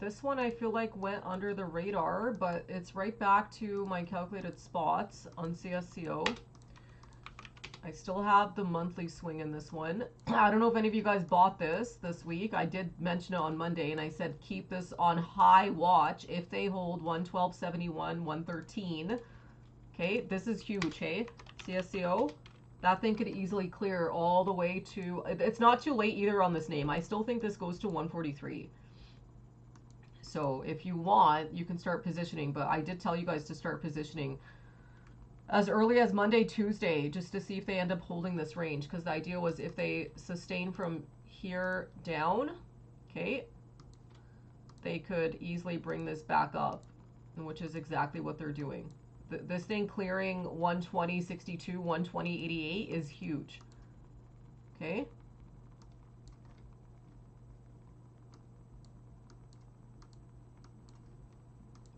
This one I feel like went under the radar, but it's right back to my calculated spots on CSCO. I still have the monthly swing in this one. I don't know if any of you guys bought this week. I did mention it on Monday, and I said keep this on high watch if they hold 112.71, 113. Okay, this is huge, hey? CSCO. That thing could easily clear all the way to... It's not too late either on this name. I still think this goes to 143. So if you want, you can start positioning, but I did tell you guys to start positioning as early as Monday, Tuesday, just to see if they end up holding this range, because the idea was if they sustain from here down, okay, they could easily bring this back up, which is exactly what they're doing. This thing clearing 120.62, 120.88 is huge, okay?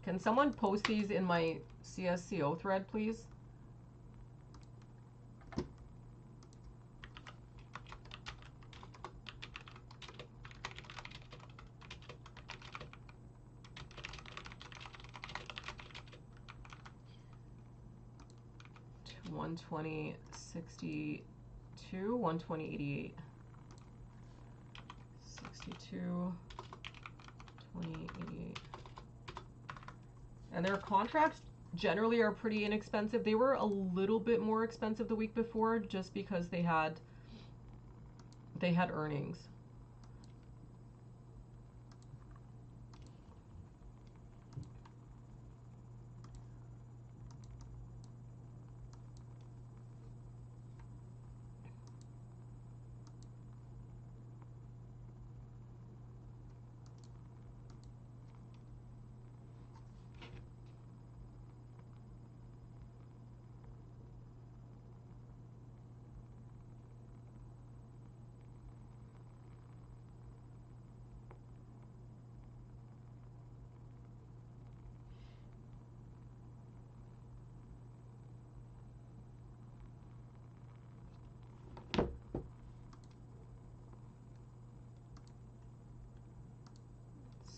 Can someone post these in my CSCO thread, please? To 120.62, 120.88. 62, 20.88. And their contracts generally are pretty inexpensive. They were a little bit more expensive the week before just because they had earnings.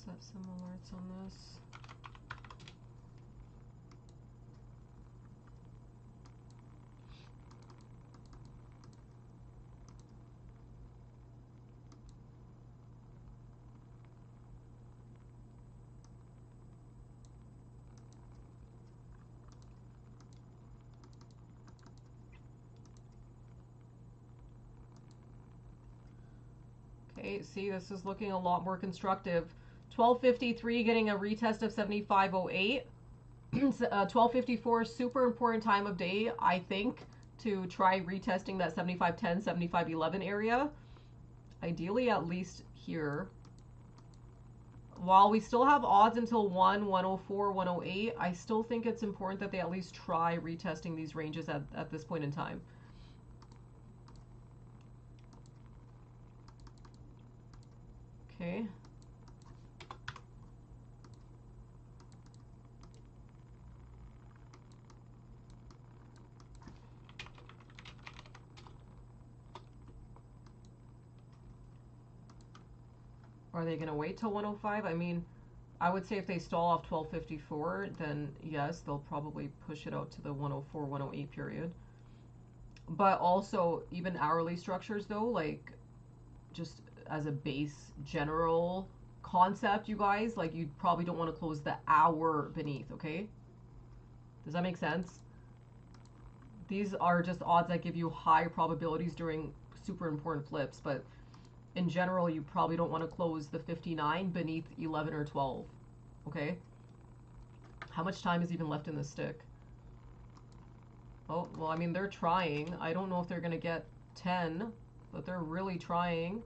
Set some alerts on this. Okay, see, this is looking a lot more constructive. 1253 getting a retest of 7508. 1254, super important time of day, I think, to try retesting that 7510, 7511 area. Ideally, at least here. While we still have odds until 104, 108, I still think it's important that they at least try retesting these ranges at this point in time. Okay. Are they going to wait till 105? I mean, I would say if they stall off 1254, then yes, they'll probably push it out to the 104, 108 period. But also, even hourly structures, though, like, just as a base general concept, you guys, like, you probably don't want to close the hour beneath, okay? Does that make sense? These are just odds that give you high probabilities during super important flips, but in general, you probably don't want to close the 59 beneath 11 or 12, okay? How much time is even left in this stick? Oh, well, I mean, they're trying. I don't know if they're going to get 10, but they're really trying.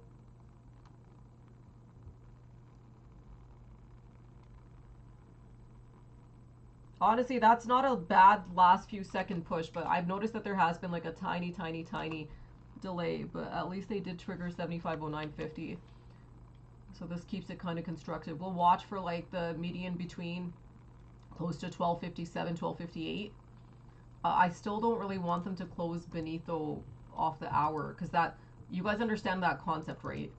Honestly, that's not a bad last few second push, but I've noticed that there has been like a tiny, tiny, tiny delay, but at least they did trigger 7509.50. So this keeps it kind of constructive. We'll watch for like the median between close to 1257, 1258. I still don't really want them to close beneath though off the hour, because that, you guys understand that concept, right?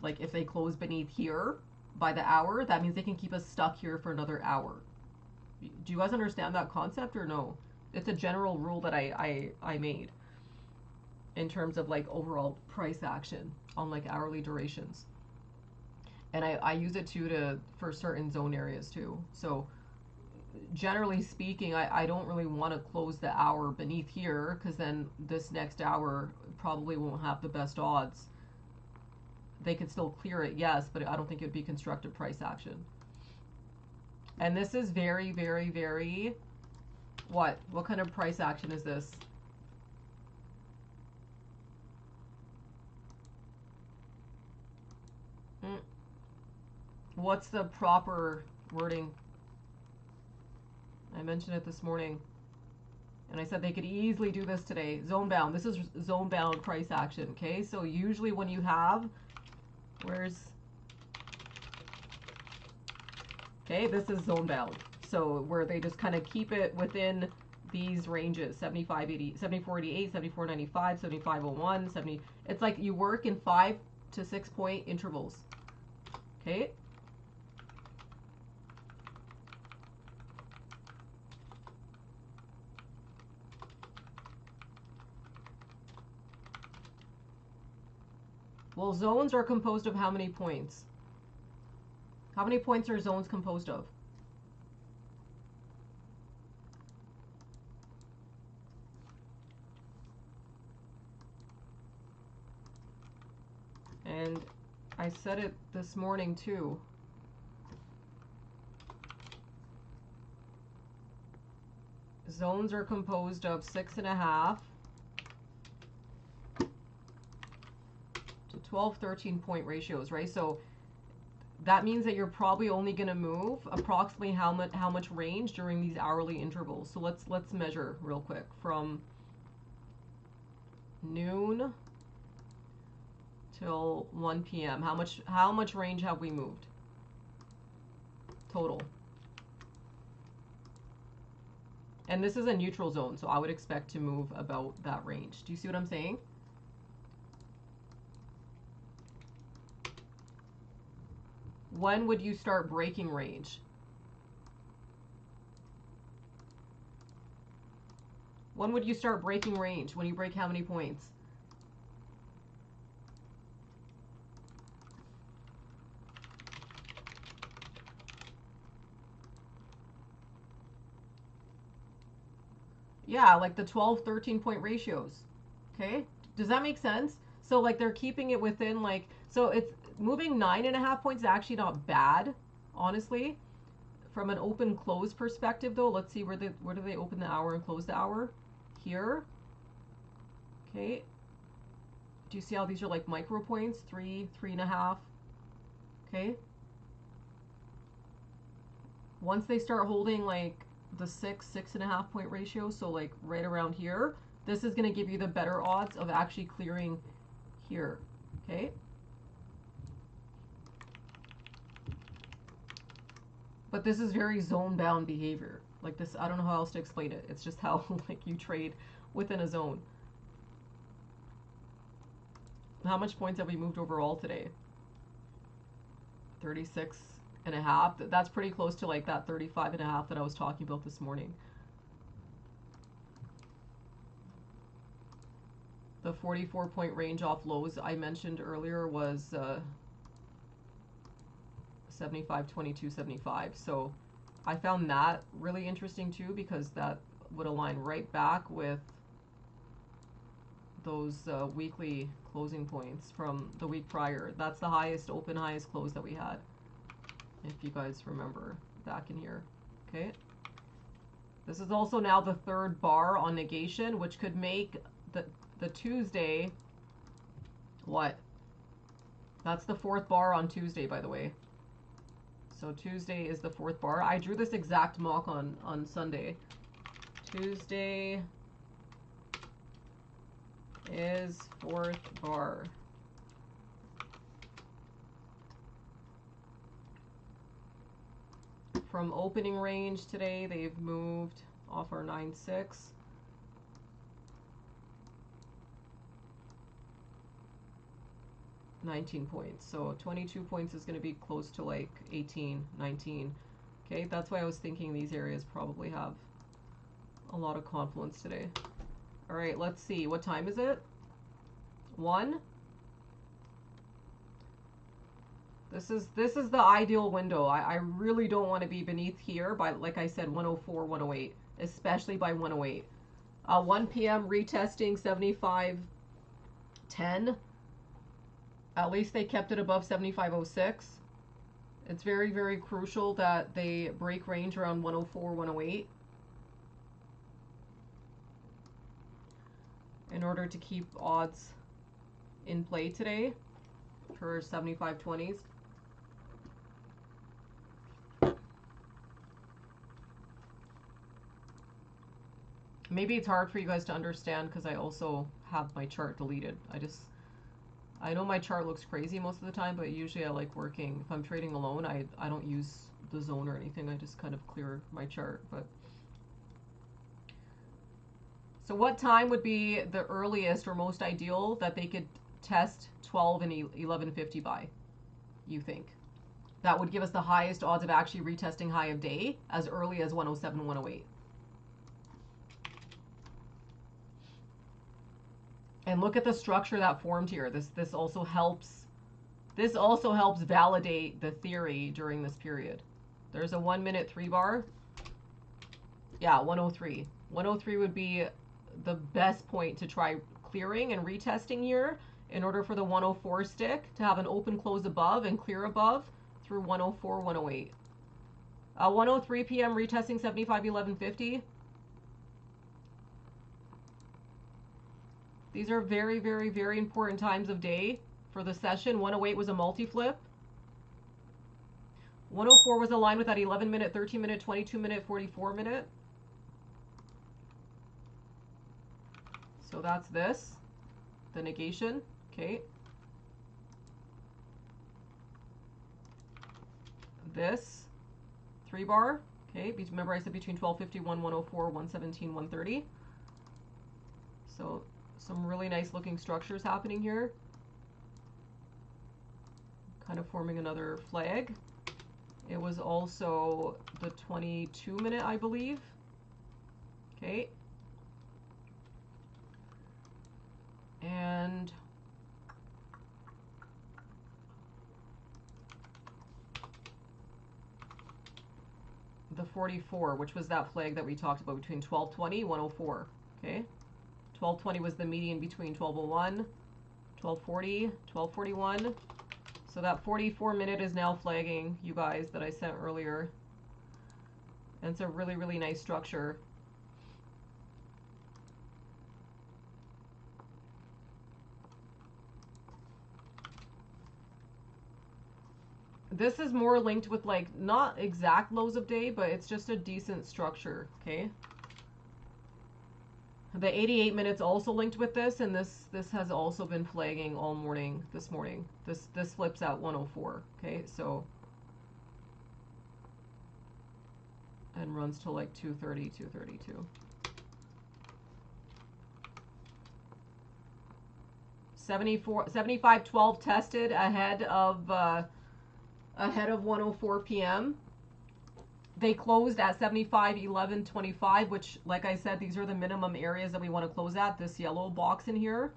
Like if they close beneath here by the hour, that means they can keep us stuck here for another hour. Do you guys understand that concept or no? It's a general rule that I made in terms of like overall price action on like hourly durations. And I use it too to for certain zone areas too. So generally speaking, I don't really want to close the hour beneath here, because then this next hour probably won't have the best odds. They could still clear it, yes, but I don't think it would be constructive price action. And this is very, very, very, what kind of price action is this? What's the proper wording? I mentioned it this morning. And I said they could easily do this today. Zone bound. This is zone bound price action, okay? So usually when you have, okay, this is zone bound. So where they just kind of keep it within these ranges, 75.80, 74.88, 74.95, 75.01, 70. It's like you work in 5 to 6 point intervals. Okay? Well, zones are composed of how many points? How many points are zones composed of? And I said it this morning too. Zones are composed of 6.5 to 12, 13 point ratios, right? So that means that you're probably only going to move approximately how much range during these hourly intervals. So let's measure real quick from noon till 1 p.m. How much range have we moved total? And this is a neutral zone, so I would expect to move about that range. Do you see what I'm saying? When would you start breaking range? When would you start breaking range? When you break how many points? Yeah, like the 12, 13 point ratios. Okay? Does that make sense? So like they're keeping it within like, so it's moving 9.5 points is actually not bad, honestly. From an open close perspective though, let's see where do they open the hour and close the hour? Here. Okay. Do you see how these are like micro points? 3, 3.5. Okay. Once they start holding like the 6.5 point ratio, so like right around here, this is going to give you the better odds of actually clearing here. Okay. But this is very zone bound behavior. Like this, I don't know how else to explain it. It's just how like you trade within a zone. How much points have we moved overall today? 36.5. That's pretty close to like that 35.5 that I was talking about this morning. The 44-point range off lows I mentioned earlier was 75, 22, 75. So I found that really interesting too, because that would align right back with those weekly closing points from the week prior. That's the highest open, highest close that we had, if you guys remember back in here. Okay, this is also now the third bar on negation, which could make the Tuesday, what? That's the fourth bar on Tuesday, by the way. So Tuesday is the fourth bar. I drew this exact mock on Sunday. Tuesday is fourth bar. From opening range today, they've moved off our 9-6. 19 points. So 22 points is going to be close to like 18, 19. Okay, that's why I was thinking these areas probably have a lot of confluence today. All right, let's see. What time is it? 1. This is the ideal window. I really don't want to be beneath here by, like I said, 104, 108, especially by 108. 1 p.m. retesting 75.10. At least they kept it above 75.06. It's very, very crucial that they break range around 104, 108 in order to keep odds in play today for 75.20s. Maybe it's hard for you guys to understand because I also have my chart deleted. I know my chart looks crazy most of the time, but usually I like working. If I'm trading alone, I don't use the zone or anything. I just kind of clear my chart. But so what time would be the earliest or most ideal that they could test 12 and 1150 by, you think? That would give us the highest odds of actually retesting high of day as early as 107, 108. And look at the structure that formed here. This also helps validate the theory during this period. There's a 1 minute 3 bar. Yeah, 103. 103 would be the best point to try clearing and retesting here in order for the 104 stick to have an open close above and clear above through 104, 108. 103 p.m. retesting 75, 1150. These are very, very, very important times of day for the session. 108 was a multi-flip. 104 was aligned with that 11 minute, 13 minute, 22 minute, 44 minute. So that's this, the negation, okay. This 3 bar, okay. Remember I said between 1251, 104, 117, 130. So some really nice looking structures happening here. Kind of forming another flag. It was also the 22 minute, I believe. Okay. And the 44, which was that flag that we talked about between 1220, 104. Okay. 1220 was the median between 1201, 1240, 1241. So that 44 minute is now flagging, you guys, that I sent earlier. And it's a really, really nice structure. This is more linked with like not exact lows of day, but it's just a decent structure, okay? The 88 minutes also linked with this, and this has also been flagging all morning this morning. This flips at 104, okay? So and runs till like 2:30, 2:32. 75.12 tested ahead of ahead of 1:04 p.m. They closed at 75.11.25, which, like I said, these are the minimum areas that we want to close at, this yellow box in here.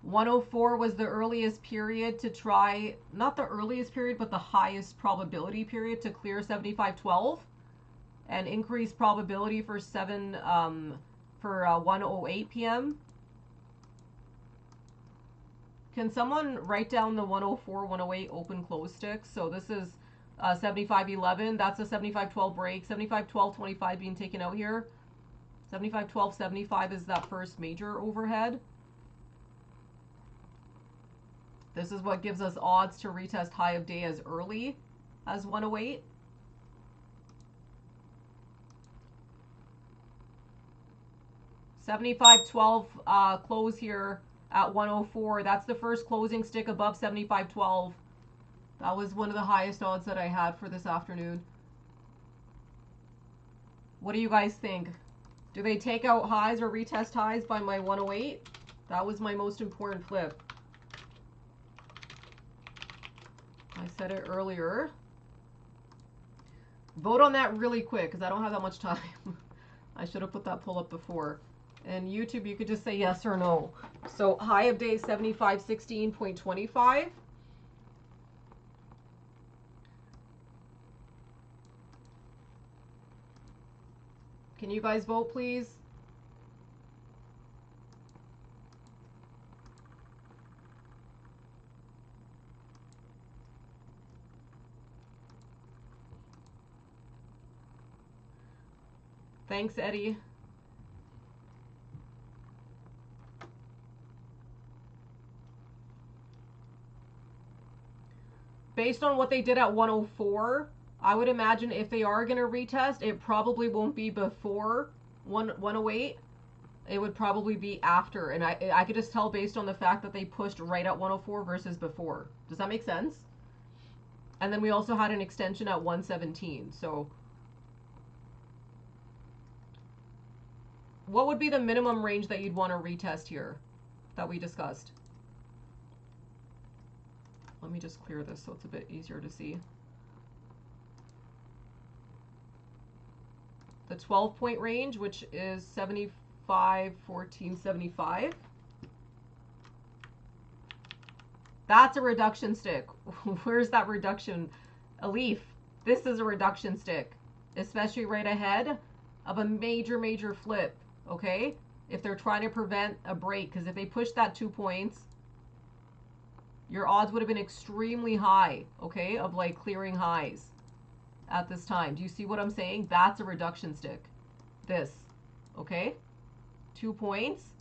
1:04 was the earliest period to try, not the earliest period, but the highest probability period to clear 75.12, and increased probability for 1:08 p.m. Can someone write down the 1:04, 1:08 open close sticks? So this is 75.11. That's a 75.12 break. 75.12.25 being taken out here. 75.12.75 is that first major overhead. This is what gives us odds to retest high of day as early as 1:08. $75.12 close here at 1:04. That's the first closing stick above 75.12. That was one of the highest odds that I had for this afternoon. What do you guys think? Do they take out highs or retest highs by my 1:08? That was my most important flip. I said it earlier. Vote on that really quick because I don't have that much time. I should have put that poll up before. And YouTube, you could just say yes or no. So high of day 75.16.25. Can you guys vote, please? Thanks, Eddie. Based on what they did at 1:04, I would imagine if they are going to retest, it probably won't be before 1:08. It would probably be after. And I could just tell based on the fact that they pushed right at 1:04 versus before. Does that make sense? And then we also had an extension at 1:17. So what would be the minimum range that you'd want to retest here that we discussed? Let me just clear this so it's a bit easier to see. The 12-point range, which is 75.14.75. That's a reduction stick. Where's that reduction? A leaf. This is a reduction stick, especially right ahead of a major flip, okay? If they're trying to prevent a break, because if they push that 2 points, your odds would have been extremely high, okay, of like clearing highs at this time. Do you see what I'm saying? That's a reduction stick. This, okay? 2 points.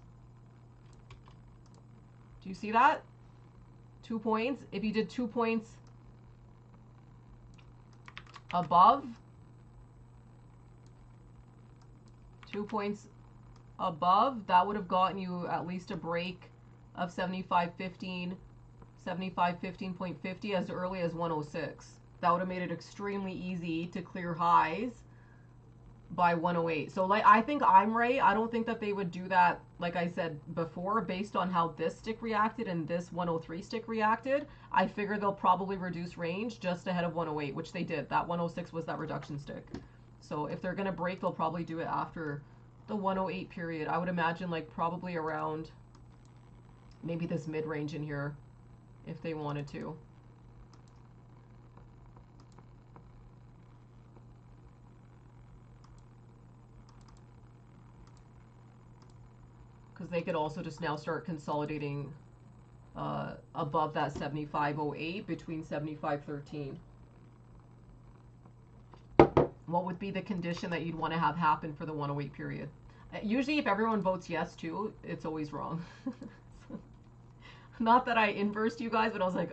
Do you see that? 2 points. If you did 2 points above, 2 points above, that would have gotten you at least a break of 75.15, 75.15.50 as early as 1:06. That would have made it extremely easy to clear highs by 1:08. So like, I think I'm right. I don't think that they would do that, like I said before, based on how this stick reacted and this 103 stick reacted. I figure they'll probably reduce range just ahead of 108, which they did. That 106 was that reduction stick. So if they're going to break, they'll probably do it after the 108 period. I would imagine like probably around maybe this mid-range in here if they wanted to. Because they could also just now start consolidating above that 75.08 between 75.13. What would be the condition that you'd want to have happen for the 108 period? Usually if everyone votes yes too, it's always wrong. Not that I inversed you guys, but I was like,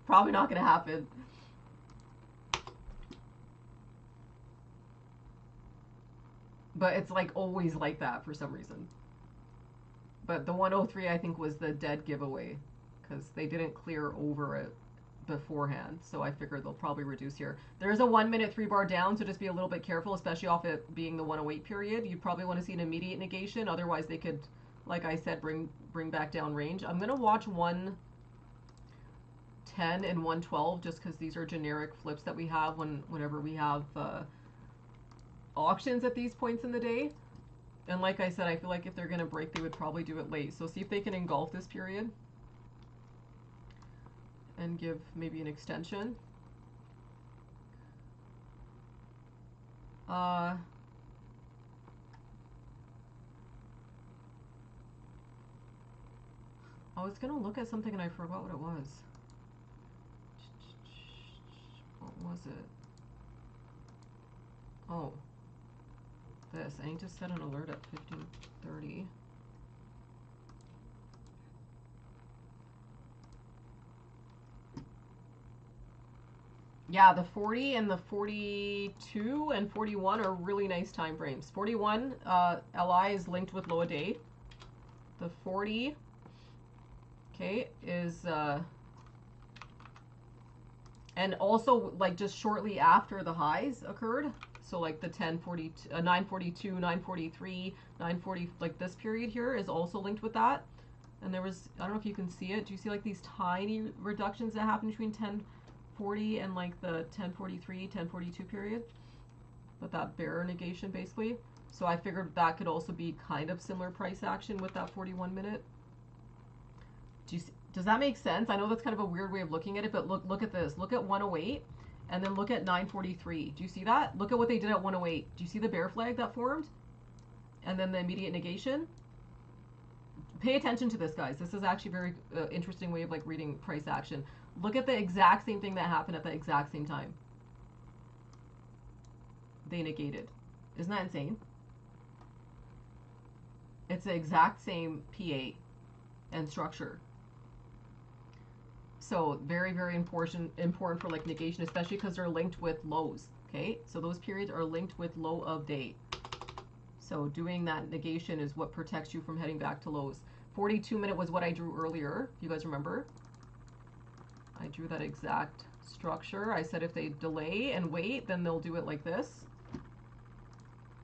probably not going to happen. But it's like always like that for some reason. But the 103 I think was the dead giveaway because they didn't clear over it beforehand. So I figured they'll probably reduce here. There's a 1 minute 3-bar down, so just be a little bit careful, especially off it being the 108 period. You'd probably want to see an immediate negation. Otherwise they could, like I said, bring back down range. I'm going to watch one 10 and 112 just because these are generic flips that we have whenever we have auctions at these points in the day. And like I said, I feel like if they're going to break, they would probably do it late. So see if they can engulf this period and give maybe an extension. I was going to look at something and I forgot what it was. What was it? Oh. This. I need to set an alert at 15:30. Yeah, the 40 and the 42 and 41 are really nice time frames. 41 LI is linked with low a day. The 40, okay, is and also like just shortly after the highs occurred. So like the 1042, 942, 943, 940, like this period here is also linked with that. And there was, I don't know if you can see it. Do you see like these tiny reductions that happen between 1040 and like the 1043, 1042 period? But that bear negation basically. So I figured that could also be kind of similar price action with that 41 minute. Do you see, does that make sense? I know that's kind of a weird way of looking at it, but look at this. Look at 108 and then look at 943. Do you see that? Look at what they did at 108. Do you see the bear flag that formed? And then the immediate negation? Pay attention to this, guys. This is actually a very interesting way of like reading price action. Look at the exact same thing that happened at the exact same time. They negated. Isn't that insane? It's the exact same PA and structure. So very, very important for like negation, especially because they're linked with lows. Okay, so those periods are linked with low of day. So doing that negation is what protects you from heading back to lows. 42 minute was what I drew earlier. You guys remember? I drew that exact structure. I said if they delay and wait, then they'll do it like this.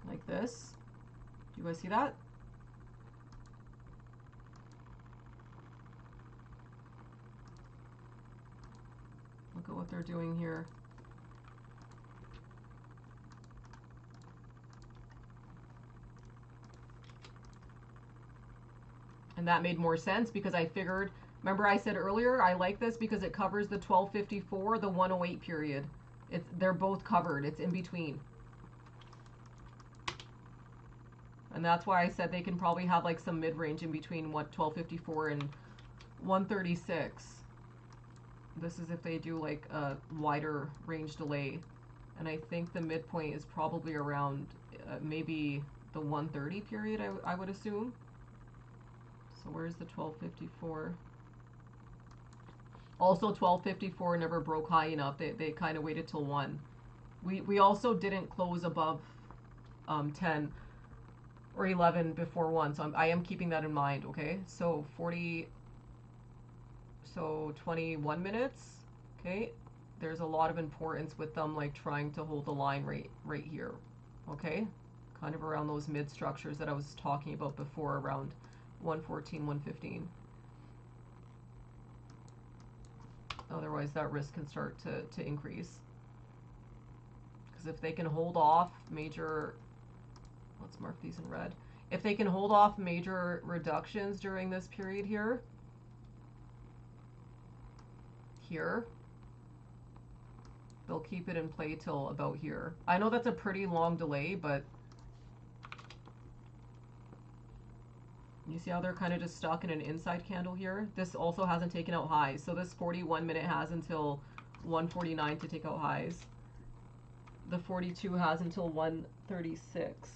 Like this. Do you guys see that? Look at what they're doing here. And that made more sense because I figured, remember I said earlier, I like this because it covers the 1254, the 108 period. They're both covered. It's in between. And that's why I said they can probably have like some mid-range in between what 1254 and 136. This is if they do like a wider range delay. And I think the midpoint is probably around maybe the 130 period, I would assume. So where's the 1254? Also 1254 never broke high enough. They kind of waited till 1. We also didn't close above 10 or 11 before 1. So I am keeping that in mind, okay? So 21 minutes, okay? There's a lot of importance with them like trying to hold the line right here, okay? Kind of around those mid structures that I was talking about before, around 114, 115. Otherwise that risk can start to increase. Because if they can hold off major, let's mark these in red. If they can hold off major reductions during this period here, they'll keep it in play till about here. I know that's a pretty long delay, but you see how they're kind of just stuck in an inside candle here? This also hasn't taken out highs. So this 41 minute has until 149 to take out highs. The 42 has until 136.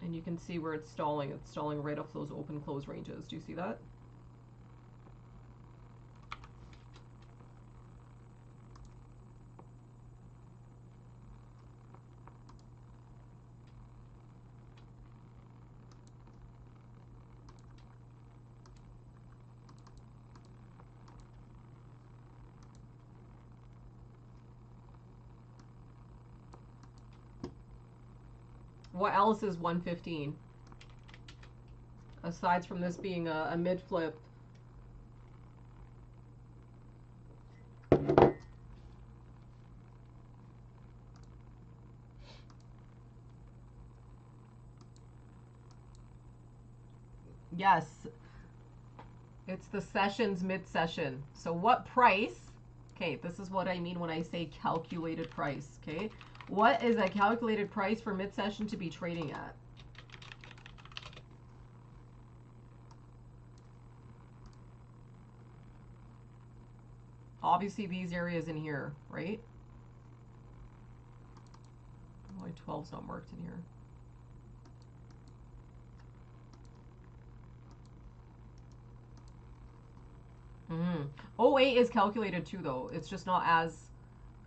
And you can see where it's stalling. It's stalling right off those open close ranges. Do you see that? What else is 115? Aside from this being a mid flip. Yes, it's the session's mid-session. So what price? Okay, this is what I mean when I say calculated price, okay? What is a calculated price for mid-session to be trading at? Obviously these areas in here, right? Why 12's not marked in here? Mm-hmm. 08 is calculated too, though. It's just not as...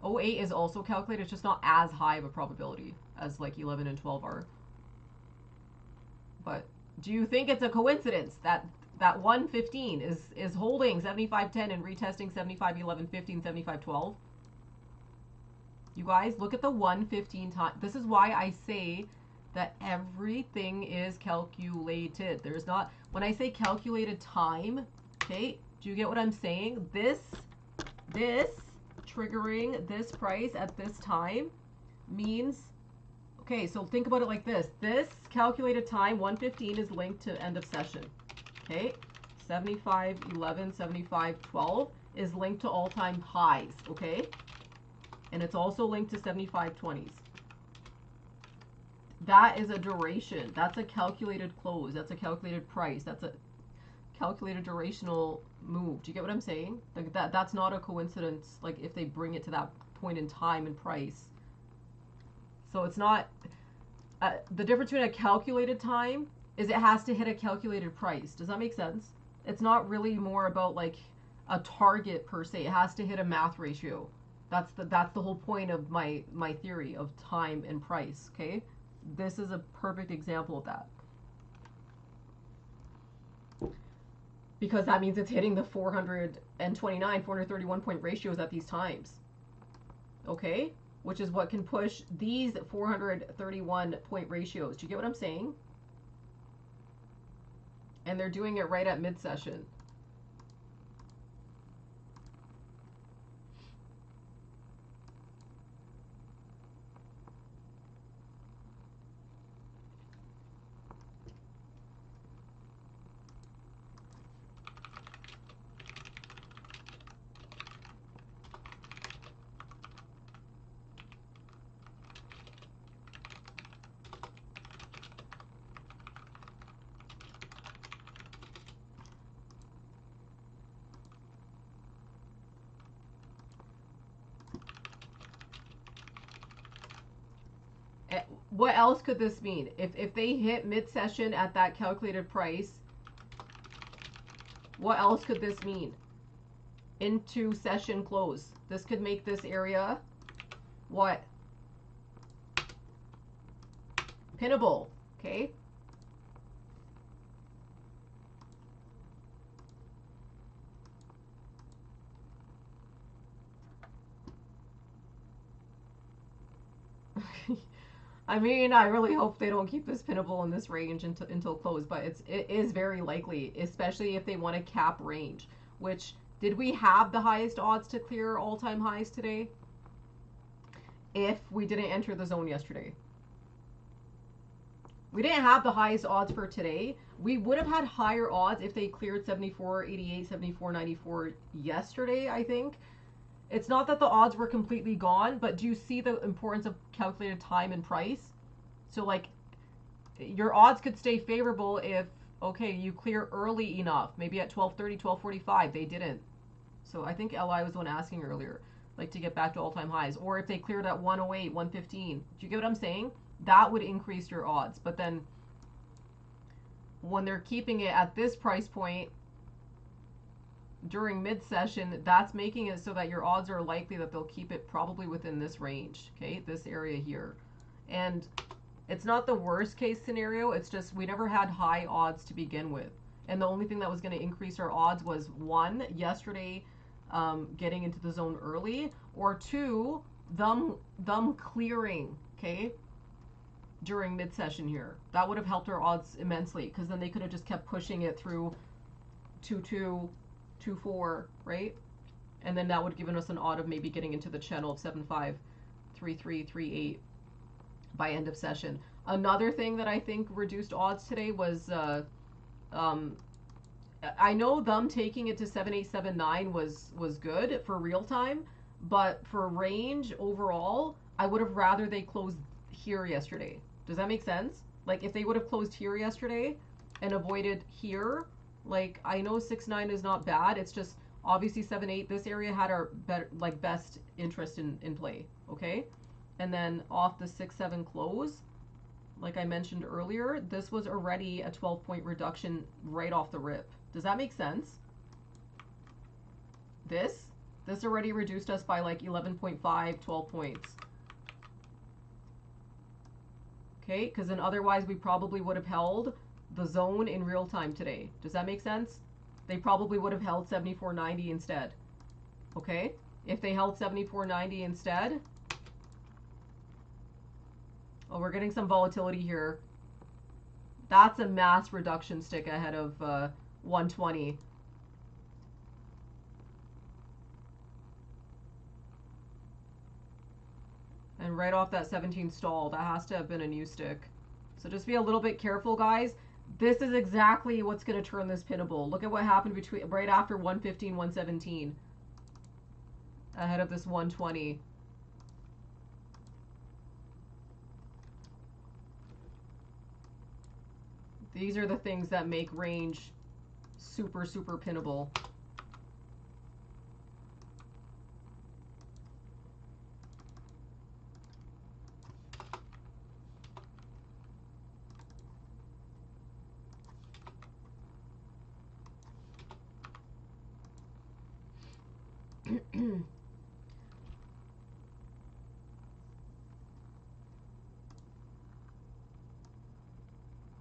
08 is also calculated. It's just not as high of a probability as like 11 and 12 are. But do you think it's a coincidence that that 115 is holding 75.10 and retesting 75.11, 15, 75.12? You guys, look at the 115 time. This is why I say that everything is calculated. There's not... When I say calculated time, okay... Do you get what I'm saying? This triggering this price at this time means, okay, so think about it like this. This calculated time, 115, is linked to end of session. Okay? 75.11, 75.12 is linked to all-time highs, okay? And it's also linked to 75.20s. That is a duration. That's a calculated close. That's a calculated price. That's a calculated durational move. Do you get what I'm saying? Like that's not a coincidence, like if they bring it to that point in time and price. So it's not the difference between a calculated time is it has to hit a calculated price. Does that make sense? It's not really more about like a target per se. It has to hit a math ratio. That's the whole point of my theory of time and price, okay? This is a perfect example of that. Because that means it's hitting the 429, 431 point ratios at these times. Okay? Which is what can push these 431 point ratios. Do you get what I'm saying? And they're doing it right at mid-session. What else could this mean? If they hit mid-session at that calculated price, what else could this mean? Into session close. This could make this area what? Pinnable, okay? I mean, I really hope they don't keep this pinnable in this range until close, but it is very likely, especially if they want to cap range. Which, did we have the highest odds to clear all-time highs today? If we didn't enter the zone yesterday. We didn't have the highest odds for today. We would have had higher odds if they cleared 74.88, 74.94 yesterday, I think. It's not that the odds were completely gone, but do you see the importance of calculated time and price? So, like, your odds could stay favorable if, okay, you clear early enough. Maybe at 12:30, 12:45. They didn't. So I think LI was the one asking earlier, like, to get back to all-time highs. Or if they cleared at 108, 115. Do you get what I'm saying? That would increase your odds. But then when they're keeping it at this price point during mid-session, that's making it so that your odds are likely that they'll keep it probably within this range, okay, this area here. And it's not the worst case scenario, it's just we never had high odds to begin with, and the only thing that was going to increase our odds was one, yesterday getting into the zone early, or two, them clearing, okay, during mid-session here. That would have helped our odds immensely, because then they could have just kept pushing it through 2-2, 2-4, right? And then that would have given us an odd of maybe getting into the channel of 7-5, 3-3, 3-8 by end of session. Another thing that I think reduced odds today was, I know them taking it to 7-8, 7-9 was good for real time, but for range overall, I would have rather they closed here yesterday. Does that make sense? Like, if they would have closed here yesterday and avoided here, like, I know 6-9 is not bad. It's just obviously 7-8. This area had our best interest in play. Okay, and then off the 6-7 close, like I mentioned earlier, this was already a 12-point reduction right off the rip. Does that make sense? This already reduced us by like 11.5, 12 points. Okay, because then otherwise we probably would have held the zone in real time today. Does that make sense? They probably would have held 74.90 instead. Okay, if they held 74.90 instead. Oh, we're getting some volatility here. That's a mass reduction stick ahead of 120. And right off that 17 stall, that has to have been a new stick. So just be a little bit careful, guys. This is exactly what's going to turn this pinnable. Look at what happened between right after 115, 117. Ahead of this 120. These are the things that make range super, super pinnable.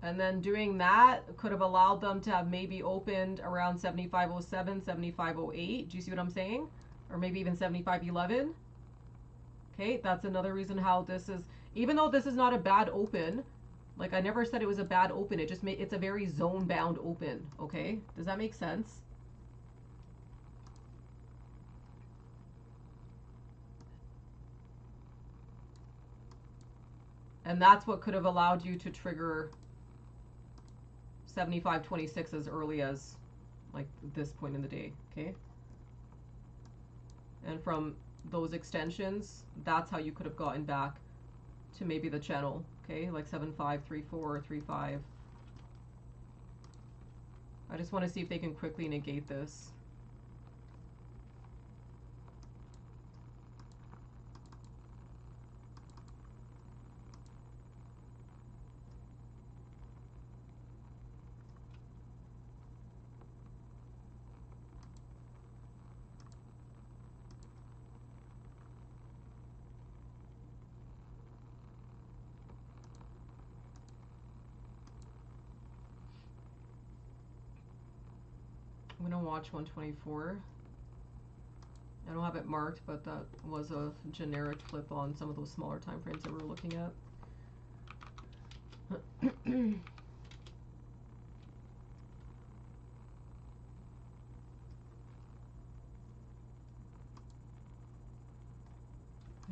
And then doing that could have allowed them to have maybe opened around 75.07, 75.08. Do you see what I'm saying? Or maybe even 75.11. Okay, that's another reason how this is, even though this is not a bad open, like I never said it was a bad open, it just made, it's a very zone bound open. Okay, does that make sense? And that's what could have allowed you to trigger 75.26 as early as like this point in the day. Okay, and from those extensions, that's how you could have gotten back to maybe the channel. Okay, like 7.5, 3.4, 3.5. I just want to see if they can quickly negate this. I'm gonna watch 124. I don't have it marked, but that was a generic flip on some of those smaller time frames that we were looking at.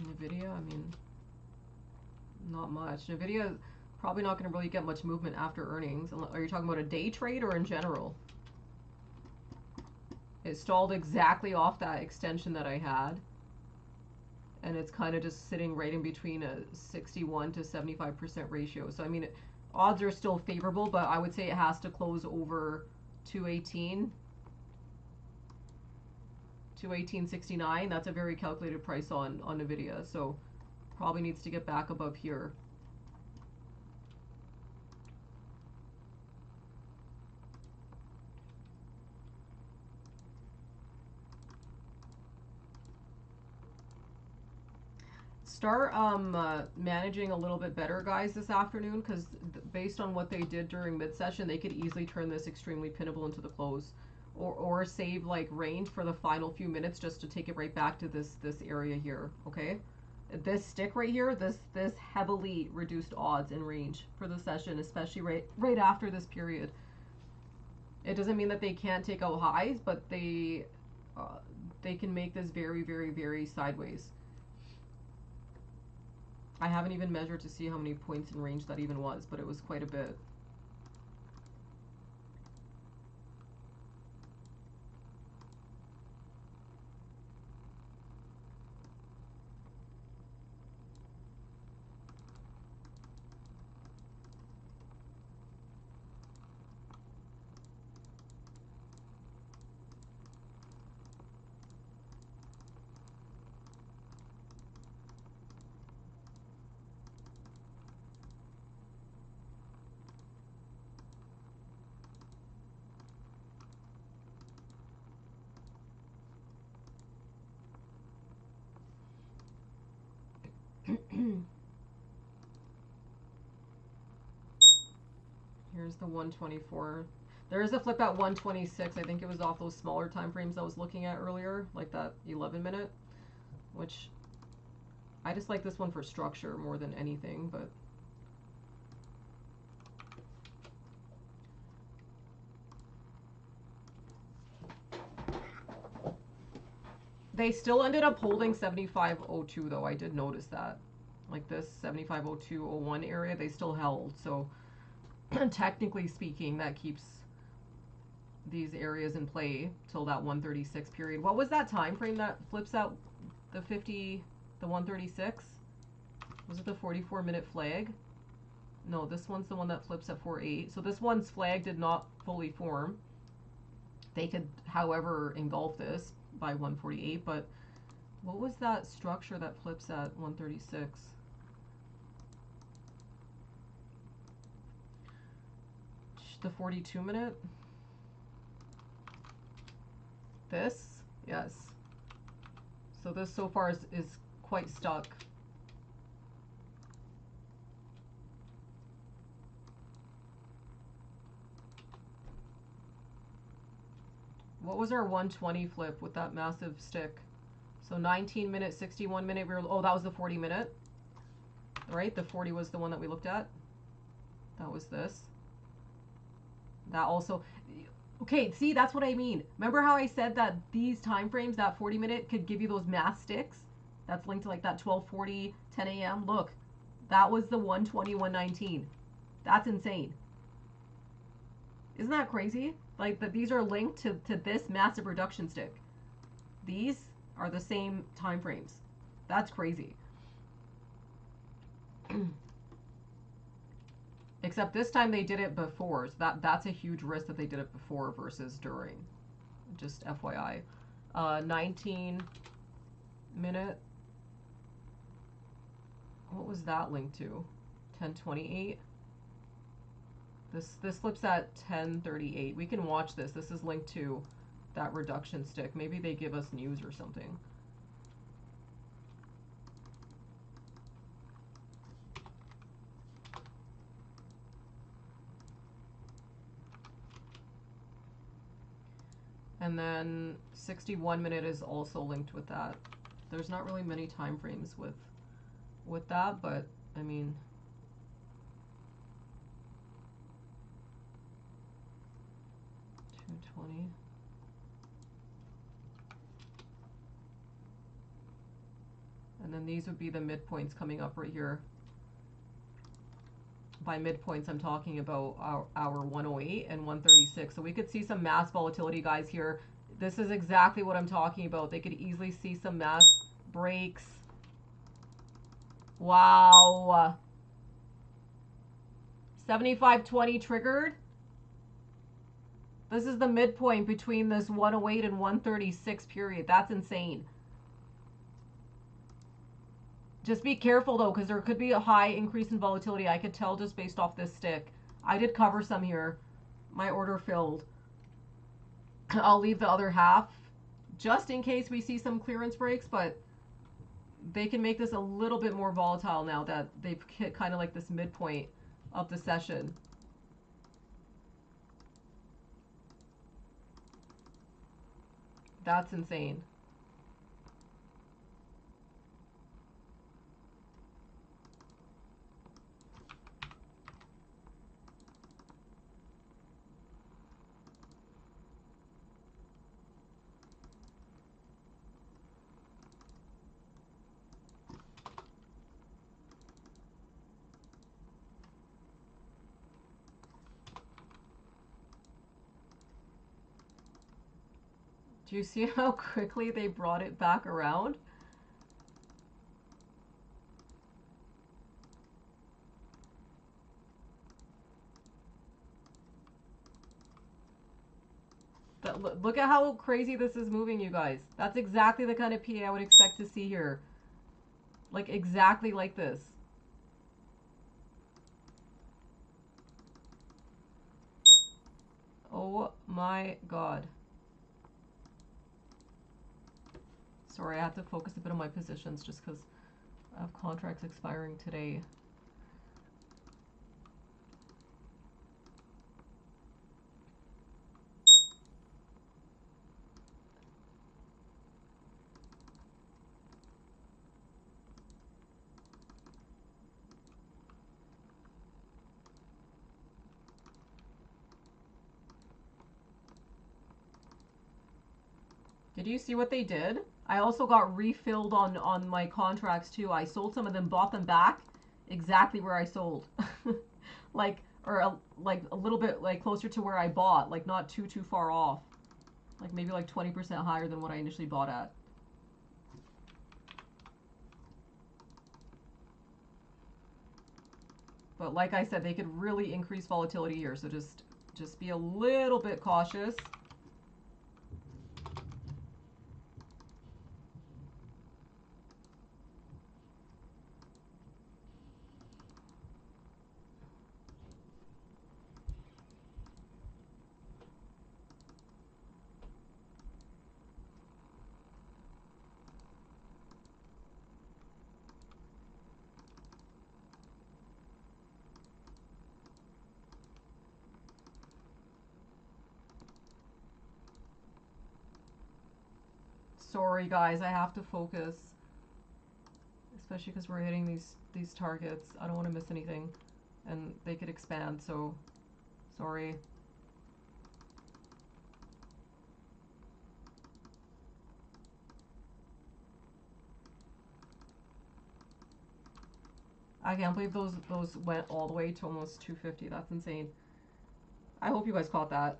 NVIDIA, I mean, not much. NVIDIA probably not going to really get much movement after earnings. Are you talking about a day trade or in general? It stalled exactly off that extension that I had. And it's kind of just sitting right in between a 61 to 75% ratio. So, I mean, odds are still favorable, but I would say it has to close over 218. 218.69. That's a very calculated price on NVIDIA. So, probably needs to get back above here. Start managing a little bit better, guys, this afternoon, because based on what they did during mid-session, they could easily turn this extremely pinnable into the close, or save like range for the final few minutes just to take it right back to this area here. Okay, this stick right here, this heavily reduced odds in range for the session, especially right after this period. It doesn't mean that they can't take out highs, but they can make this very, very, very sideways. I haven't even measured to see how many points in range that even was, but it was quite a bit. Here's the 124. There is a flip at 126. I think it was off those smaller time frames I was looking at earlier, like that 11 minute, which I just like this one for structure more than anything, but they still ended up holding 75.02 though. I did notice that. Like this 75.02.01 area, they still held. So technically speaking, that keeps these areas in play till that 136 period. What was that time frame that flips out the 136? Was it the 44-minute flag? No, this one's the one that flips at 4.8. So this one's flag did not fully form. They could, however, engulf this by 148, but what was that structure that flips at 136? The 42-minute? This? Yes. So this so far is quite stuck. What was our 120 flip with that massive stick? So 19-minute, 61-minute, oh, that was the 40-minute. Right? The 40 was the one that we looked at. That was this. That also, okay, see, that's what I mean. Remember how I said that these time frames, that 40-minute could give you those mass sticks? That's linked to like that 12:40, 10 a.m. Look, that was the 120, 119. That's insane. Isn't that crazy? Like that these are linked to this massive reduction stick. These are the same time frames. That's crazy. Except this time they did it before, so that's a huge risk that they did it before versus during. Just FYI. 19-minute. What was that linked to? 10:28. This flips at 10:38. We can watch this. This is linked to that reduction stick. Maybe they give us news or something. And then 61-minute is also linked with that. There's not really many time frames with that, but I mean, $2.20. And then these would be the midpoints coming up right here. By midpoints, I'm talking about our 108 and 136. So we could see some mass volatility, guys, here. This is exactly what I'm talking about. They could easily see some mass breaks. Wow. 75.20 triggered. This is the midpoint between this 108 and 136 period. That's insane. Just be careful though, because there could be a high increase in volatility. I could tell just based off this stick. I did cover some here. My order filled. I'll leave the other half just in case we see some clearance breaks, but they can make this a little bit more volatile now that they've hit kind of like this midpoint of the session. That's insane. Do you see how quickly they brought it back around? Look at how crazy this is moving, you guys. That's exactly the kind of PA I would expect to see here. Like, exactly like this. Oh my god. Sorry, I have to focus a bit on my positions just because I have contracts expiring today. Did you see what they did? I also got refilled on my contracts too. I sold some of them, bought them back exactly where I sold. Like, or like a little bit like closer to where I bought, like not too far off. Like maybe like 20% higher than what I initially bought at. But like I said, they could really increase volatility here, so just be a little bit cautious. Sorry guys, I have to focus. Especially because we're hitting these targets. I don't want to miss anything. And they could expand, so sorry. I can't believe those went all the way to almost 250. That's insane. I hope you guys caught that.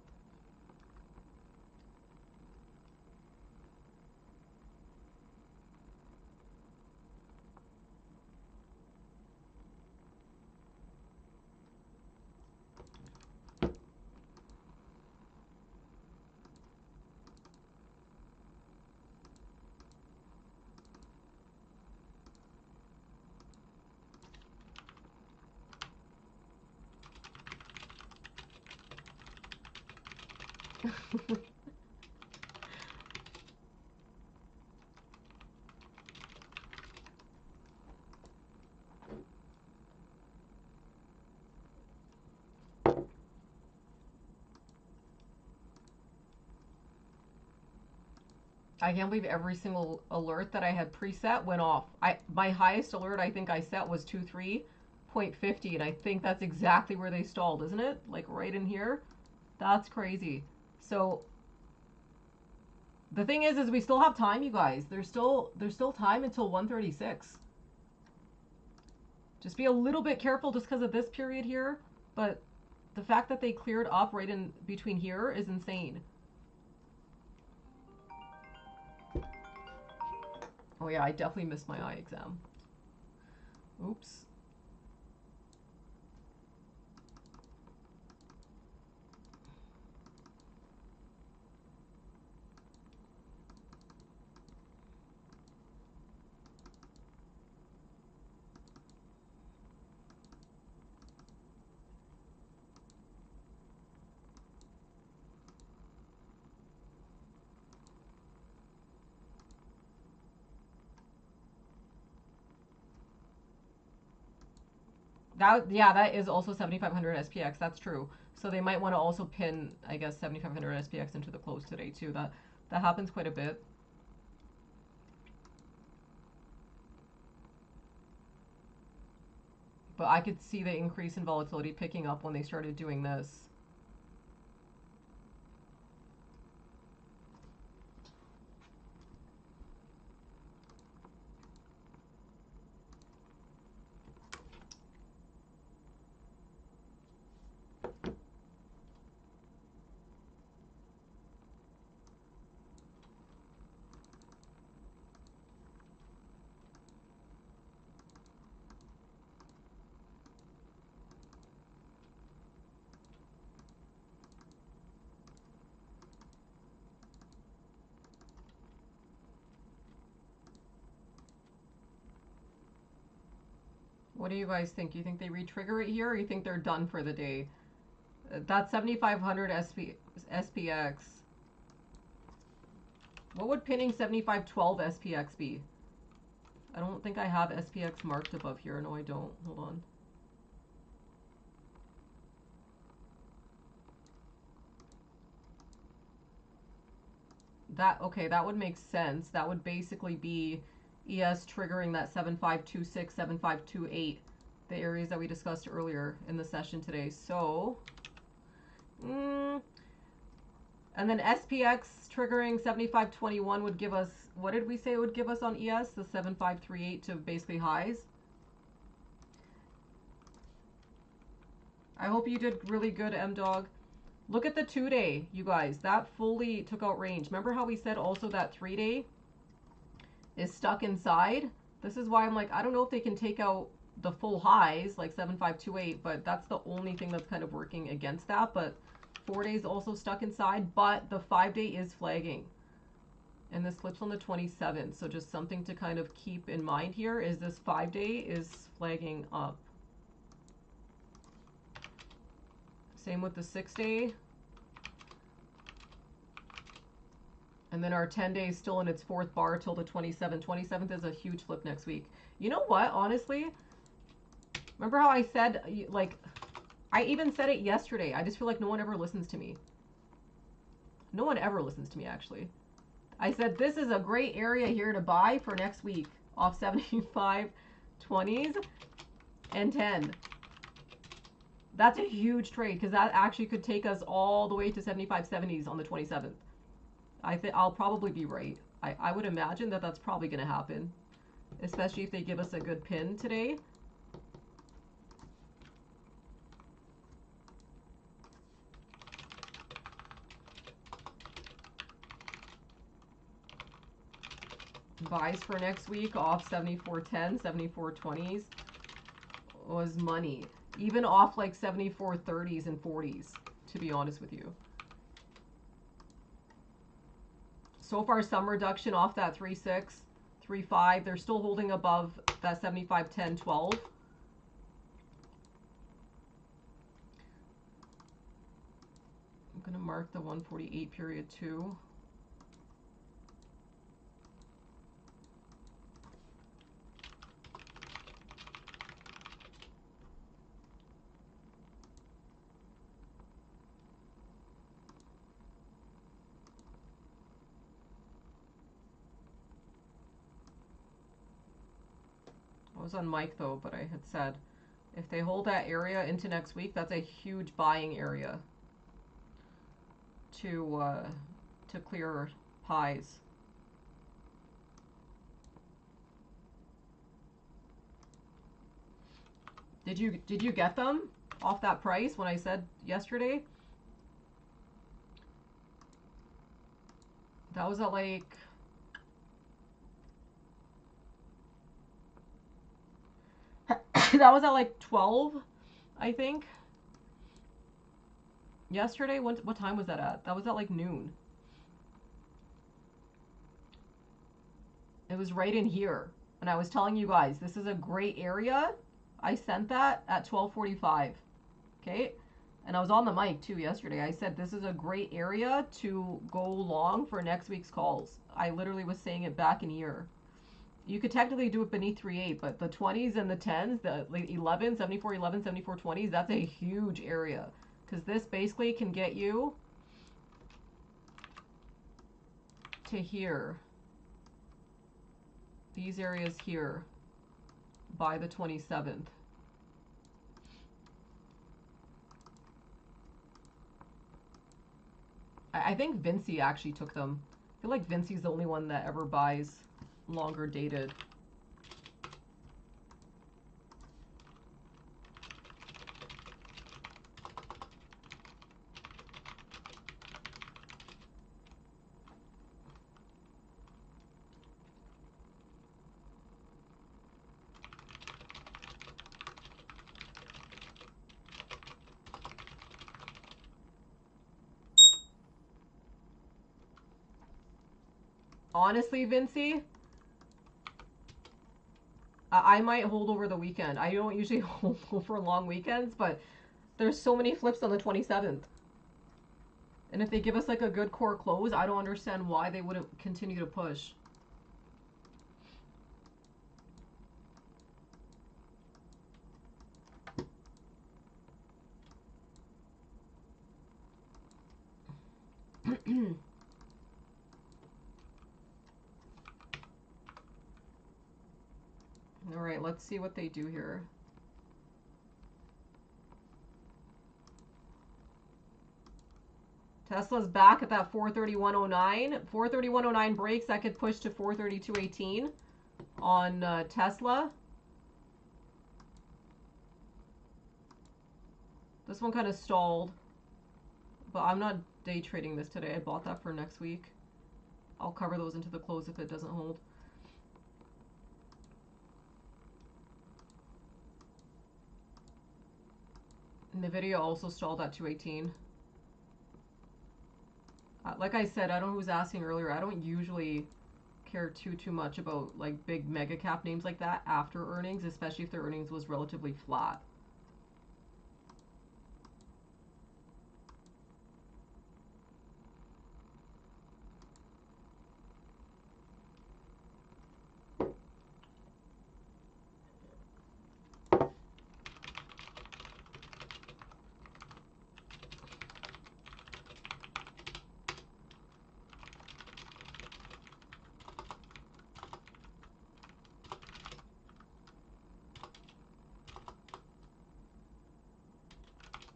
I can't believe every single alert that I had preset went off. My highest alert I think I set was 23.50, and I think that's exactly where they stalled, isn't it? Like right in here. That's crazy. So the thing is we still have time, you guys. There's still time until 136. Just be a little bit careful just because of this period here, but the fact that they cleared up right in between here is insane. Oh yeah, I definitely missed my eye exam. Oops. That is also 7500 SPX. That's true. So they might want to also pin, I guess, 7500 SPX into the close today too. That happens quite a bit. But I could see the increase in volatility picking up when they started doing this. What do you guys think? You think they re-trigger it here, or you think they're done for the day? That's 7,500 SPX. What would pinning 7512 SPX be? I don't think I have SPX marked above here. No, I don't. Hold on. Okay, that would make sense. That would basically be ES triggering that 7526, 7528, the areas that we discussed earlier in the session today. So, and then SPX triggering 7521 would give us, what did we say it would give us on ES? The 7538 to basically highs. I hope you did really good, M-Dog. Look at the 2-day, you guys. That fully took out range. Remember how we said also that 3-day is stuck inside? This is why I'm like, I don't know if they can take out the full highs, like 7528, but that's the only thing that's kind of working against that. But 4 days also stuck inside, but the 5-day is flagging. And this flips on the 27th. So just something to kind of keep in mind here is this 5-day is flagging up. Same with the 6-day. And then our 10-day is still in its 4th bar till the 27th. 27th is a huge flip next week. You know what, honestly? Remember how I said, like, I even said it yesterday. I just feel like no one ever listens to me. No one ever listens to me, actually. I said this is a great area here to buy for next week off 75 20s and 10. That's a huge trade because that actually could take us all the way to 75 70s on the 27th. I think I'll probably be right. I would imagine that that's probably going to happen, especially if they give us a good pin today. Buys for next week off 74.10, 74.20s was money. Even off like 74.30s and 40s, to be honest with you. So far, some reduction off that 3.6, 3.5. They're still holding above that 75.10, 12. I'm going to mark the 148 period too. I was on mic though, but I had said if they hold that area into next week, that's a huge buying area to clear highs. Did you get them off that price when I said yesterday? That was at like that was at like 12, I think. Yesterday, what time was that at? That was at like noon. It was right in here. And I was telling you guys, this is a great area. I sent that at 12:45. Okay? And I was on the mic too yesterday. I said this is a great area to go long for next week's calls. I literally was saying it back in here. You could technically do it beneath 3.8, but the 20s and the 10s, the like 11, 74, 11, 74, 20s, that's a huge area. Because this basically can get you to here. These areas here by the 27th. I think Vinci actually took them. I feel like Vinci's the only one that ever buys longer dated. Honestly, Vinci, I might hold over the weekend. I don't usually hold over long weekends, but there's so many flips on the 27th. And if they give us like a good core close, I don't understand why they wouldn't continue to push. All right, let's see what they do here. Tesla's back at that 431.09. 431.09 breaks. That could push to 432.18 on Tesla. This one kind of stalled, but I'm not day trading this today. I bought that for next week. I'll cover those into the close if it doesn't hold. NVIDIA also stalled at 218. Like I said, I don't know who was asking earlier, I don't usually care too much about like big mega cap names like that after earnings, especially if their earnings was relatively flat.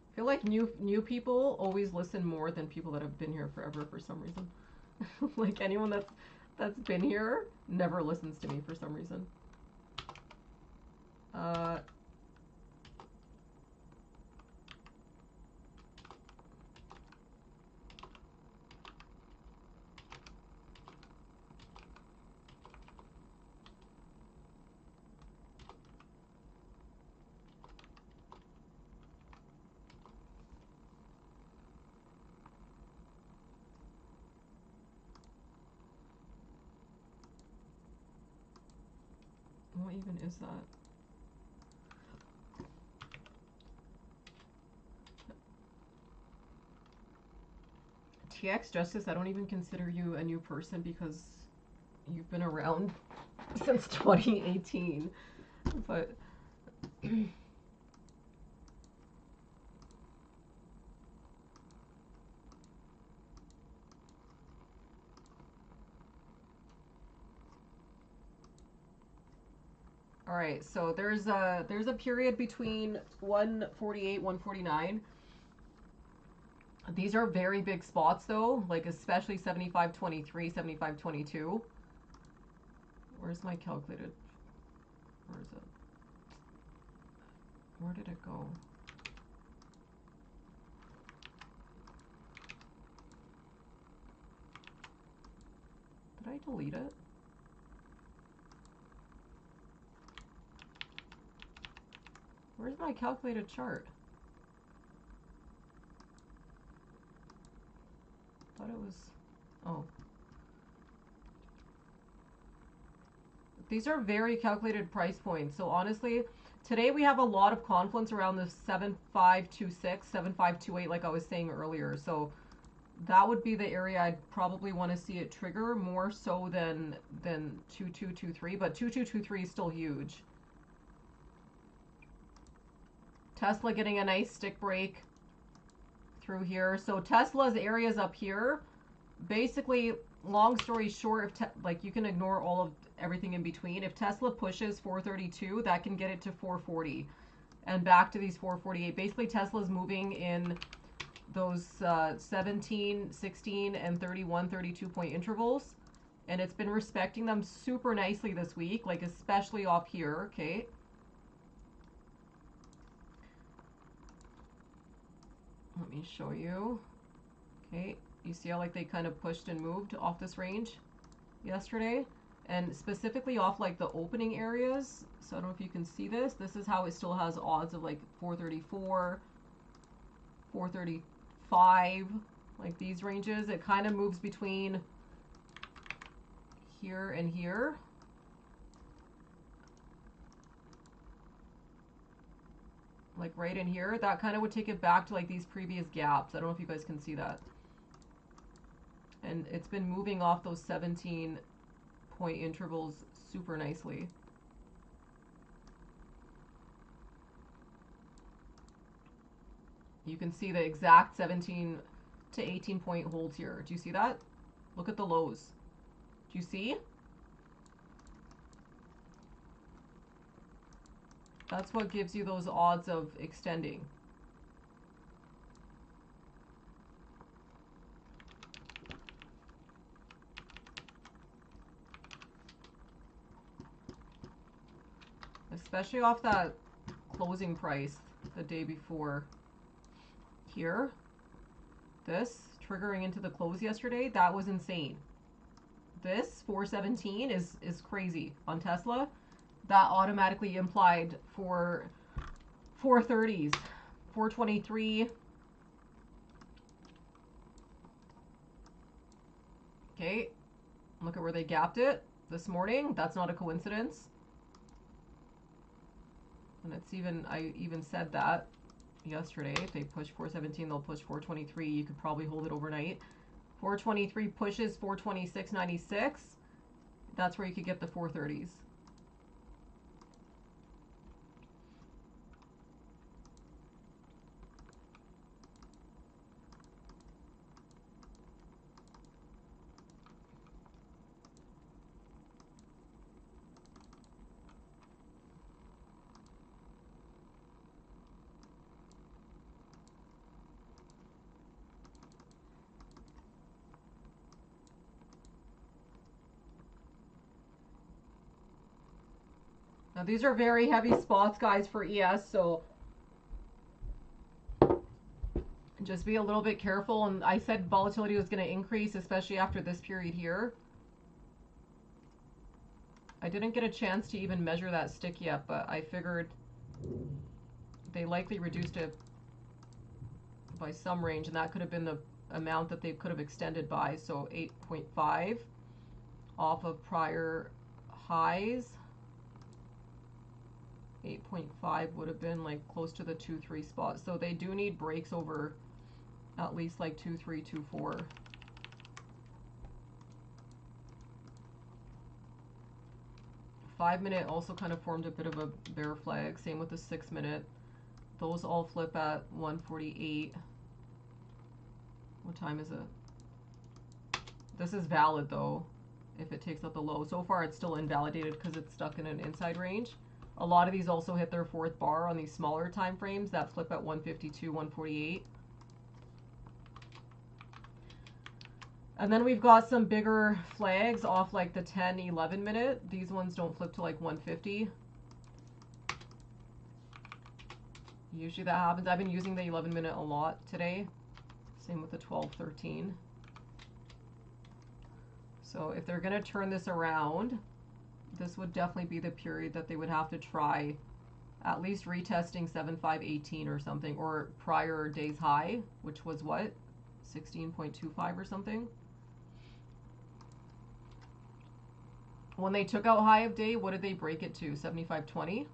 I feel like new people always listen more than people that have been here forever for some reason. Like anyone that's been here never listens to me for some reason. What even is that? TX Justice, I don't even consider you a new person because you've been around since 2018. But all right, so there's a period between 148, 149. These are very big spots though, like especially 75.23, 75.22. Where's my calculated? Where is it? Where did it go? Did I delete it? Where's my calculated chart? Thought it was, oh. These are very calculated price points. So honestly, today we have a lot of confluence around the 7526, 7528, like I was saying earlier. So that would be the area I'd probably want to see it trigger more so than 2223, but 2223 is still huge. Tesla getting a nice stick break through here. So Tesla's areas up here, basically, long story short, if like you can ignore all of everything in between. If Tesla pushes 432, that can get it to 440 and back to these 448. Basically, Tesla's moving in those 17, 16, and 31, 32 point intervals, and it's been respecting them super nicely this week, like especially off here. Okay, let me show you. Okay, you see how like they kind of pushed and moved off this range yesterday, and specifically off like the opening areas. So I don't know if you can see this. This is how it still has odds of like 434, 435, like these ranges. It kind of moves between here and here. like right in here, that kind of would take it back to like these previous gaps. I don't know if you guys can see that. And it's been moving off those 17-point intervals super nicely. You can see the exact 17 to 18 point holds here. Do you see that? Look at the lows. Do you see? That's what gives you those odds of extending. Especially off that closing price the day before. Here, this triggering into the close yesterday, that was insane. This 417 is crazy on Tesla. That automatically implied for 430s, 423. Okay, look at where they gapped it this morning. That's not a coincidence. And it's even, I even said that yesterday. If they push 417, they'll push 423. You could probably hold it overnight. 423 pushes 426.96. That's where you could get the 430s. Now these are very heavy spots, guys, for ES, so just be a little bit careful. And I said volatility was going to increase, especially after this period here. I didn't get a chance to even measure that stick yet, but I figured they likely reduced it by some range, and that could have been the amount that they could have extended by. So 8.5 off of prior highs. 8.5 would have been like close to the 2-3 spot. So they do need breaks over at least like 2-3, 2-4. Five-minute also kind of formed a bit of a bear flag. Same with the 6-minute. Those all flip at 148. What time is it? This is valid though, if it takes out the low. So far it's still invalidated because it's stuck in an inside range. A lot of these also hit their fourth bar on these smaller time frames that flip at 152, 148. And then we've got some bigger flags off like the 10, 11 minute. These ones don't flip to like 150. Usually that happens. I've been using the 11 minute a lot today. Same with the 12, 13. So if they're going to turn this around, this would definitely be the period that they would have to try at least retesting 7.518 or something, or prior day's high, which was what? 16.25 or something. When they took out high of day, what did they break it to? 75.20?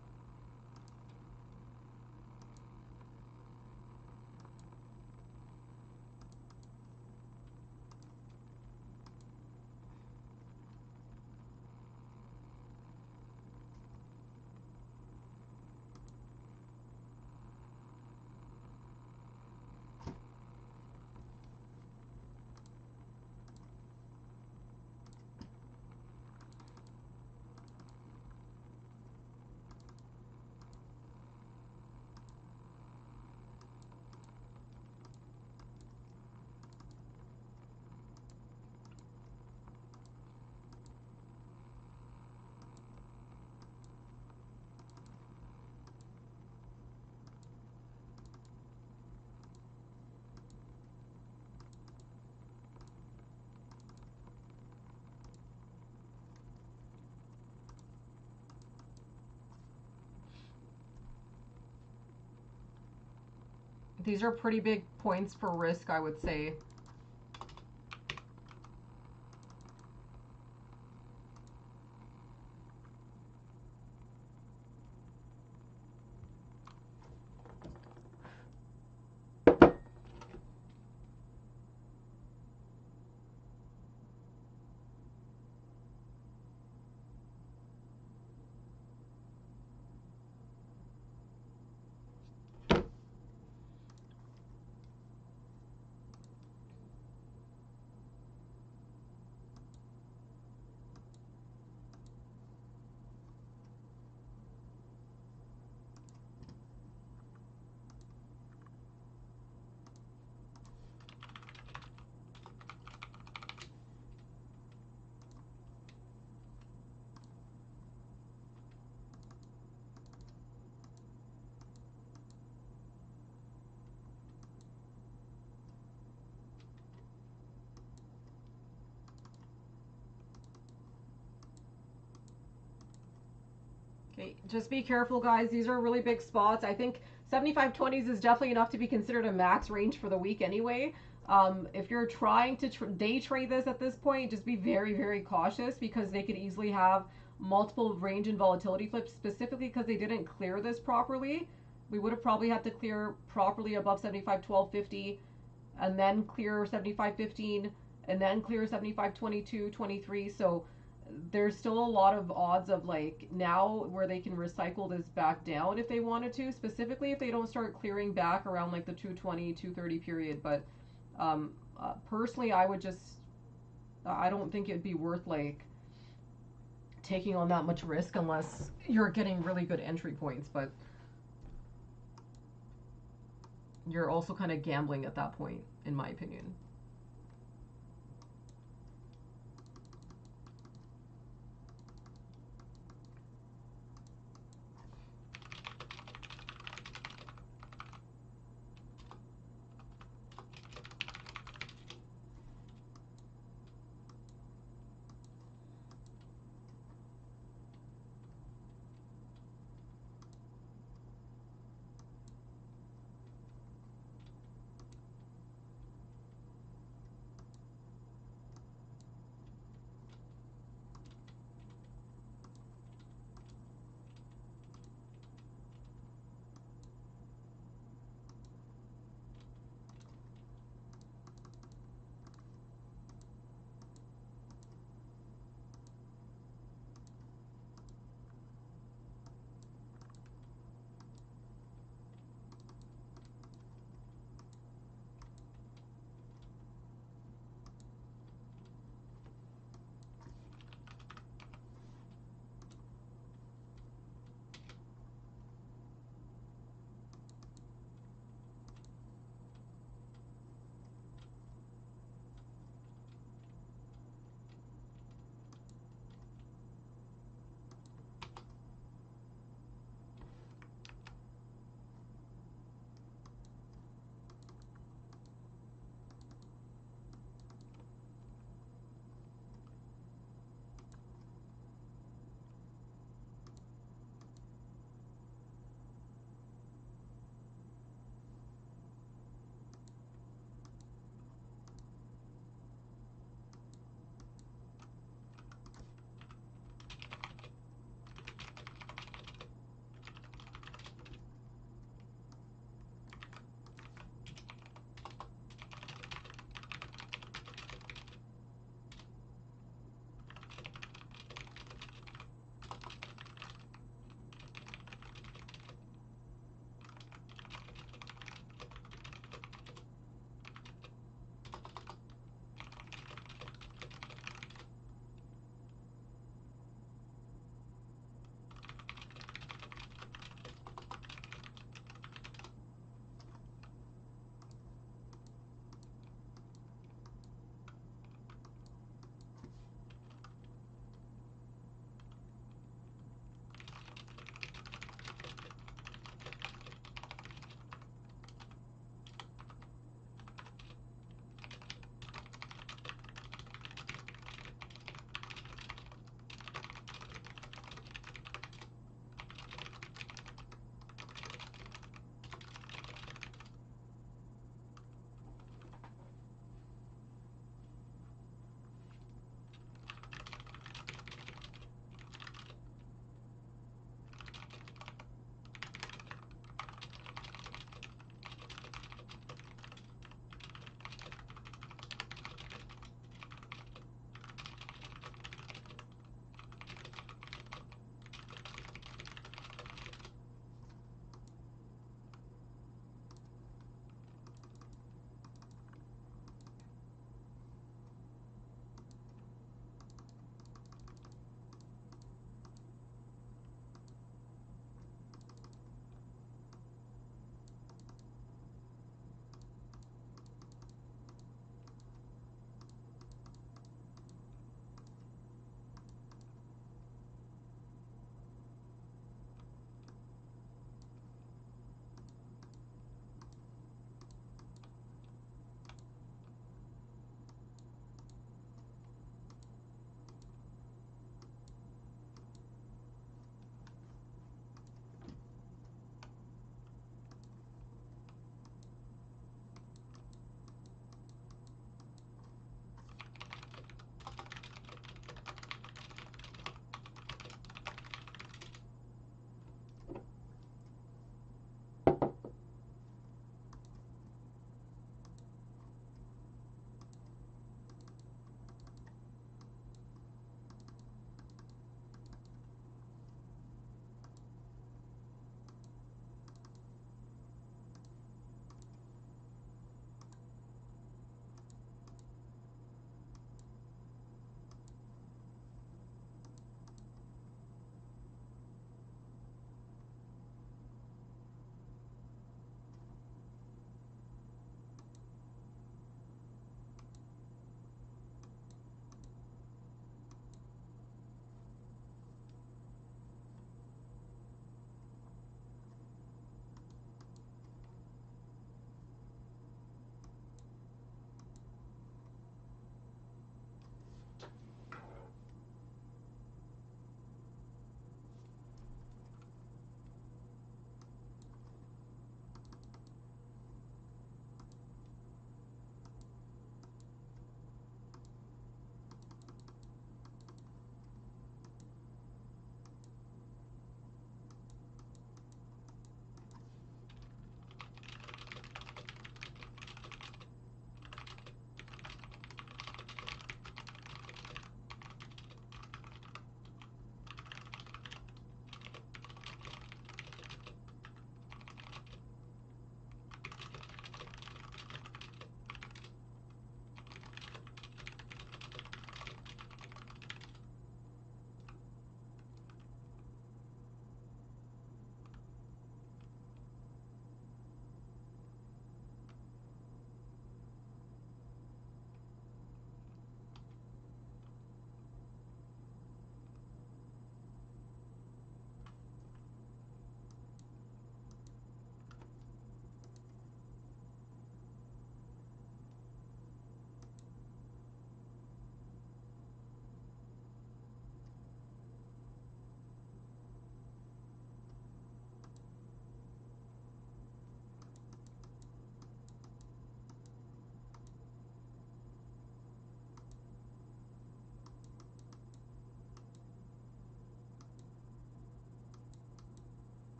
These are pretty big points for risk, I would say. Just be careful, guys. These are really big spots. I think 75/20s is definitely enough to be considered a max range for the week anyway. If you're trying to day trade this at this point, just be very, very cautious because they could easily have multiple range and volatility flips, specifically because they didn't clear this properly. We would have probably had to clear properly above 75/12/50 and then clear 75/15 and then clear 75/22/23. So there's still a lot of odds of like now where they can recycle this back down if they wanted to, specifically if they don't start clearing back around like the 220 230 period. But personally, I would just I don't think it'd be worth like taking on that much risk unless you're getting really good entry points. But you're also kind of gambling at that point, in my opinion.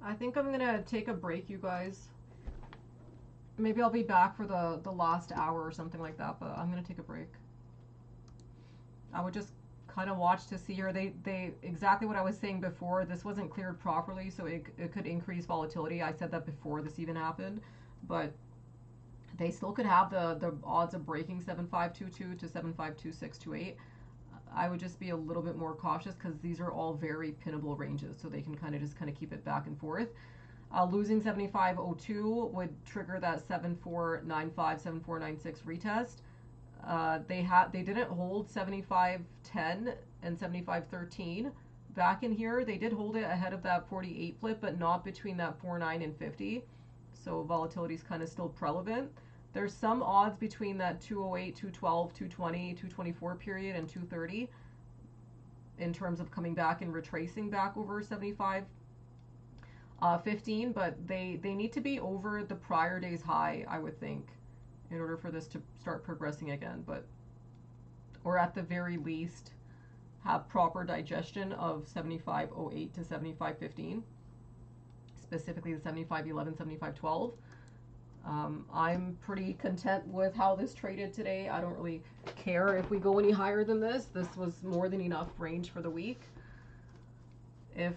I think I'm gonna take a break, you guys. Maybe I'll be back for the last hour or something like that, but I'm gonna take a break. I would just kind of watch to see here. They exactly what I was saying before. This wasn't cleared properly, so it could increase volatility. I said that before this even happened, but they still could have the odds of breaking 7522 to 752628. I would just be a little bit more cautious because these are all very pinnable ranges, so they can kind of keep it back and forth. Losing 7502 would trigger that 7495 7496 retest. They didn't hold 7510 and 7513 back in here. They did hold it ahead of that 48 flip, but not between that 49 and 50. So volatility is kind of still relevant. There's some odds between that 208, 212, 220, 224 period and 230 in terms of coming back and retracing back over 75 15, but they need to be over the prior day's high, I would think, in order for this to start progressing again. But or at the very least have proper digestion of 7508 to 7515, specifically the 7511, 7512. I'm pretty content with how this traded today. I don't really care if we go any higher than this. This was more than enough range for the week. If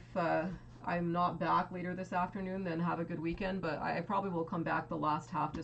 I'm not back later this afternoon, then have a good weekend, but I probably will come back the last half just